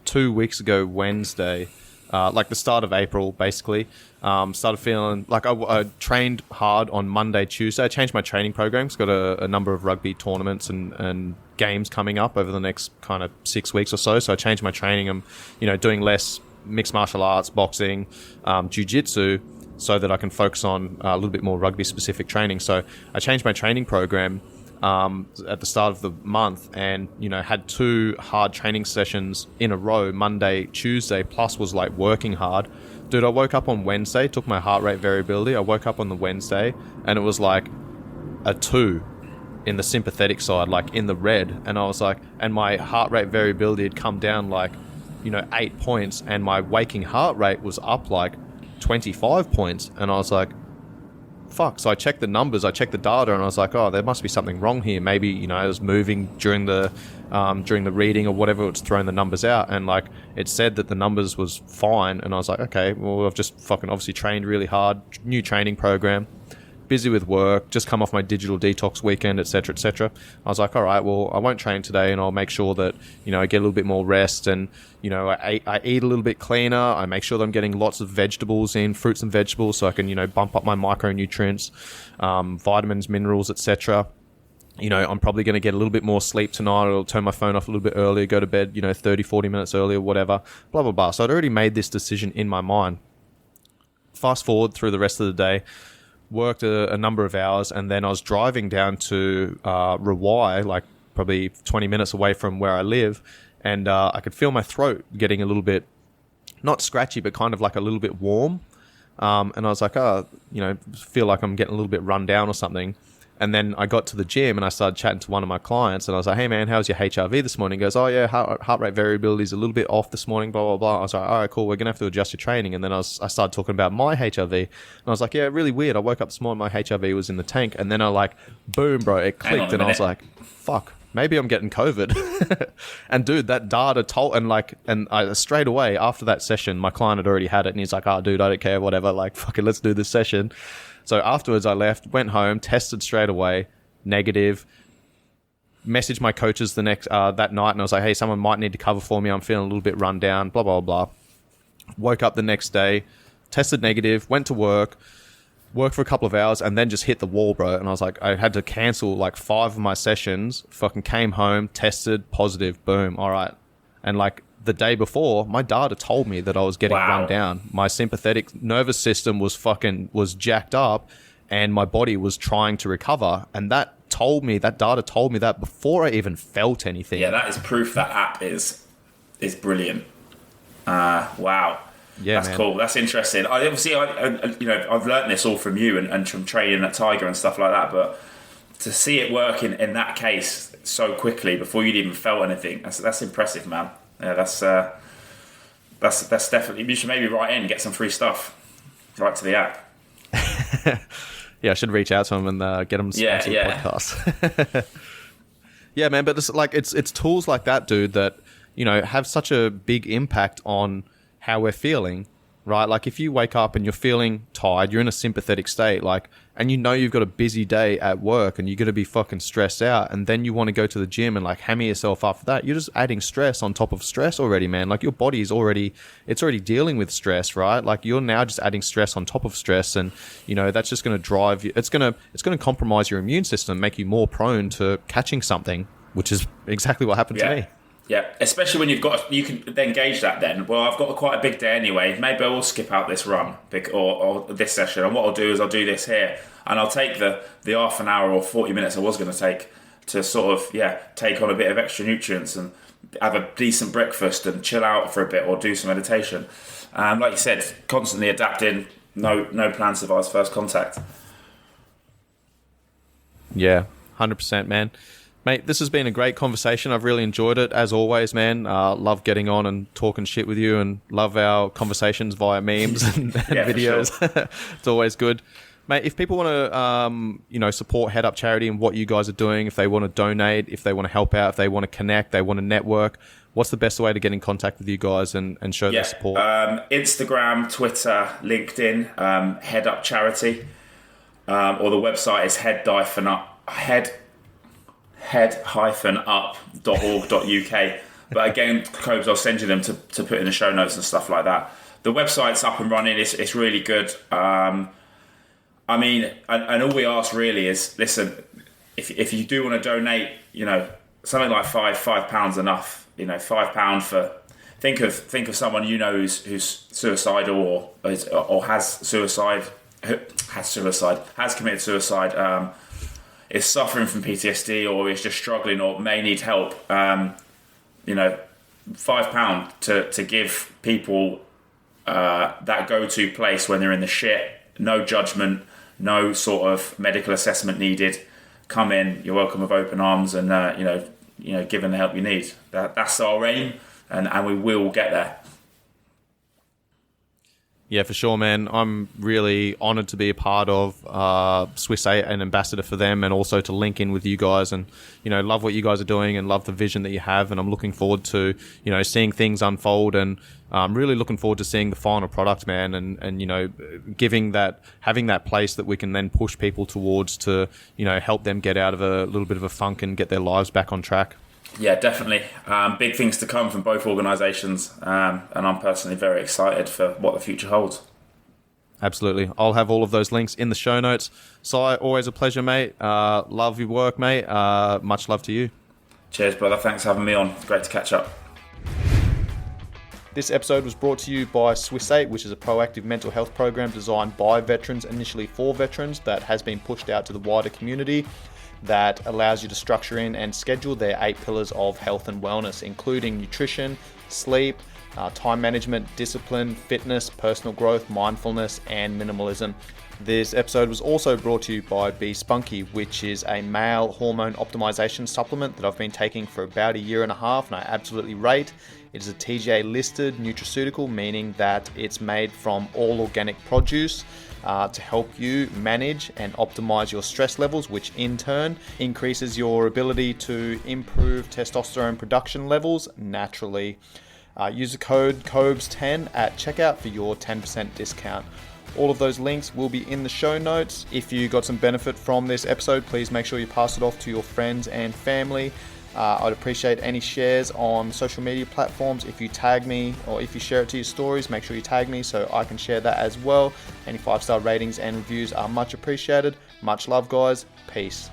2 weeks ago, Wednesday. Like the start of April, basically. Started feeling like I trained hard on Monday, Tuesday. I changed my training programs. Got a number of rugby tournaments and games coming up over the next kind of 6 weeks or so. So I changed my training. I'm, doing less mixed martial arts, boxing, jiu-jitsu, so that I can focus on a little bit more rugby specific training. So I changed my training program at the start of the month, and had 2 hard training sessions in a row, Monday, Tuesday, plus was like working hard. Dude, I woke up on Wednesday, took my heart rate variability. I woke up on the Wednesday and it was like a 2 in the sympathetic side, like in the red. And I was like, and my heart rate variability had come down like 8 points, and my waking heart rate was up like 25 points. And I was like, fuck. So I checked the numbers, I checked the data, and I was like, oh, there must be something wrong here. Maybe, you know, I was moving during the reading or whatever, it's throwing the numbers out, and like it said that the numbers was fine. And I was like, okay, well, I've just fucking obviously trained really hard, new training program, busy with work, just come off my digital detox weekend, etc., etc. I was like, all right, well, I won't train today, and I'll make sure that, you know, I get a little bit more rest, and, you know, I eat a little bit cleaner. I make sure that I'm getting lots of vegetables in, fruits and vegetables, so I can, you know, bump up my micronutrients, vitamins, minerals, etc. You know, I'm probably going to get a little bit more sleep tonight. I'll turn my phone off a little bit earlier, go to bed, you know, 30, 40 minutes earlier, whatever, blah, blah, blah. So I'd already made this decision in my mind. Fast forward through the rest of the day, worked a number of hours, and then I was driving down to Rawai, like probably 20 minutes away from where I live, and I could feel my throat getting a little bit, not scratchy, but kind of like a little bit warm. And I was like, oh, you know, feel like I'm getting a little bit run down or something. And then I got to the gym and I started chatting to one of my clients, and I was like, hey man, how's your HRV this morning? He goes, oh yeah, heart rate variability is a little bit off this morning, blah, blah, blah. I was like, all right, cool, we're going to have to adjust your training. And then I started talking about my HRV, and I was like, yeah, really weird. I woke up this morning, my HRV was in the tank, and then I like, boom, bro, it clicked, and I was like, fuck, maybe I'm getting COVID. And dude, that data told, and I straight away after that session, my client had already had it, and he's like, oh dude, I don't care, whatever, like, fuck it, let's do this session. So afterwards I left, went home, tested straight away, negative, messaged my coaches the next that night, and I was like, hey, someone might need to cover for me, I'm feeling a little bit run down, blah, blah, blah. Woke up the next day, tested negative, went to worked for a couple of hours, and then just hit the wall, bro. And I was like, I had to cancel like 5 of my sessions, fucking came home, tested positive, boom, all right. And like the day before, my data told me that I was getting run down. My sympathetic nervous system was jacked up, and my body was trying to recover. And that data told me that before I even felt anything. Yeah, that is proof that app is brilliant. Wow. Yeah, that's cool. That's interesting. I you know, I've learned this all from you and from training at Tiger and stuff like that. But to see it work in that case so quickly before you'd even felt anything, that's impressive, man. Yeah, that's definitely. You should maybe write in, get some free stuff, right to the app. Yeah, I should reach out to him and get him to sponsor the podcast. Yeah, man. But it's tools like that, dude, that, you know, have such a big impact on how we're feeling, right? Like if you wake up and you're feeling tired, you're in a sympathetic state, like, and you know you've got a busy day at work and you're going to be fucking stressed out, and then you want to go to the gym and like hammer yourself after that, you're just adding stress on top of stress already, man. Like your body is already dealing with stress, right? Like you're now just adding stress on top of stress, and you know that's just going to drive you, it's going to compromise your immune system, make you more prone to catching something, which is exactly what happened to me. Yeah, especially when you can then gauge that then. Well, I've got quite a big day anyway. Maybe I will skip out this run or this session. And what I'll do is I'll do this here. And I'll take the half an hour or 40 minutes I was going to take to sort of, take on a bit of extra nutrients and have a decent breakfast and chill out for a bit or do some meditation. Like you said, constantly adapting. No plan survives first contact. Yeah, 100%, man. Mate, this has been a great conversation. I've really enjoyed it, as always, man. Love getting on and talking shit with you, and love our conversations via memes and videos. Sure. It's always good. Mate, if people want to, support Head Up Charity and what you guys are doing, if they want to donate, if they want to help out, if they want to connect, they want to network, what's the best way to get in contact with you guys and show their support? Instagram, Twitter, LinkedIn, Head Up Charity, or the website is head-up.org.uk. But again, Cobes, I'll send you them to put in the show notes and stuff like that. The website's up and running. It's really good. I mean, and all we ask really is, listen, if you do want to donate, you know, something like £5 enough. You know, £5 for. Think of someone you know who's suicidal or has committed suicide. Is suffering from PTSD or is just struggling or may need help. £5 to give people that go-to place when they're in the shit. No judgment, no sort of medical assessment needed. Come in, you're welcome with open arms, and given the help you need. That's our aim, and we will get there. Yeah, for sure, man. I'm really honoured to be a part of Swiss 8, an ambassador for them, and also to link in with you guys. And love what you guys are doing, and love the vision that you have. And I'm looking forward to seeing things unfold, and I'm really looking forward to seeing the final product, man. And having that place that we can then push people towards to help them get out of a little bit of a funk and get their lives back on track. Yeah, definitely. Big things to come from both organisations, and I'm personally very excited for what the future holds. Absolutely. I'll have all of those links in the show notes. Si, always a pleasure, mate. Love your work, mate. Much love to you. Cheers, brother. Thanks for having me on. Great to catch up. This episode was brought to you by Swiss 8, which is a proactive mental health program designed by veterans, initially for veterans, that has been pushed out to the wider community, that allows you to structure in and schedule their 8 pillars of health and wellness, including nutrition, sleep, time management, discipline, fitness, personal growth, mindfulness, and minimalism. This episode was also brought to you by Be Spunky, which is a male hormone optimization supplement that I've been taking for about a year and a half, and I absolutely rate. It is a TGA listed nutraceutical, meaning that it's made from all organic produce, to help you manage and optimize your stress levels, which in turn increases your ability to improve testosterone production levels naturally. Use the code COBES10 at checkout for your 10% discount. All of those links will be in the show notes. If you got some benefit from this episode, please make sure you pass it off to your friends and family. I'd appreciate any shares on social media platforms. If you tag me or if you share it to your stories, make sure you tag me so I can share that as well. Any 5-star ratings and reviews are much appreciated. Much love, guys. Peace.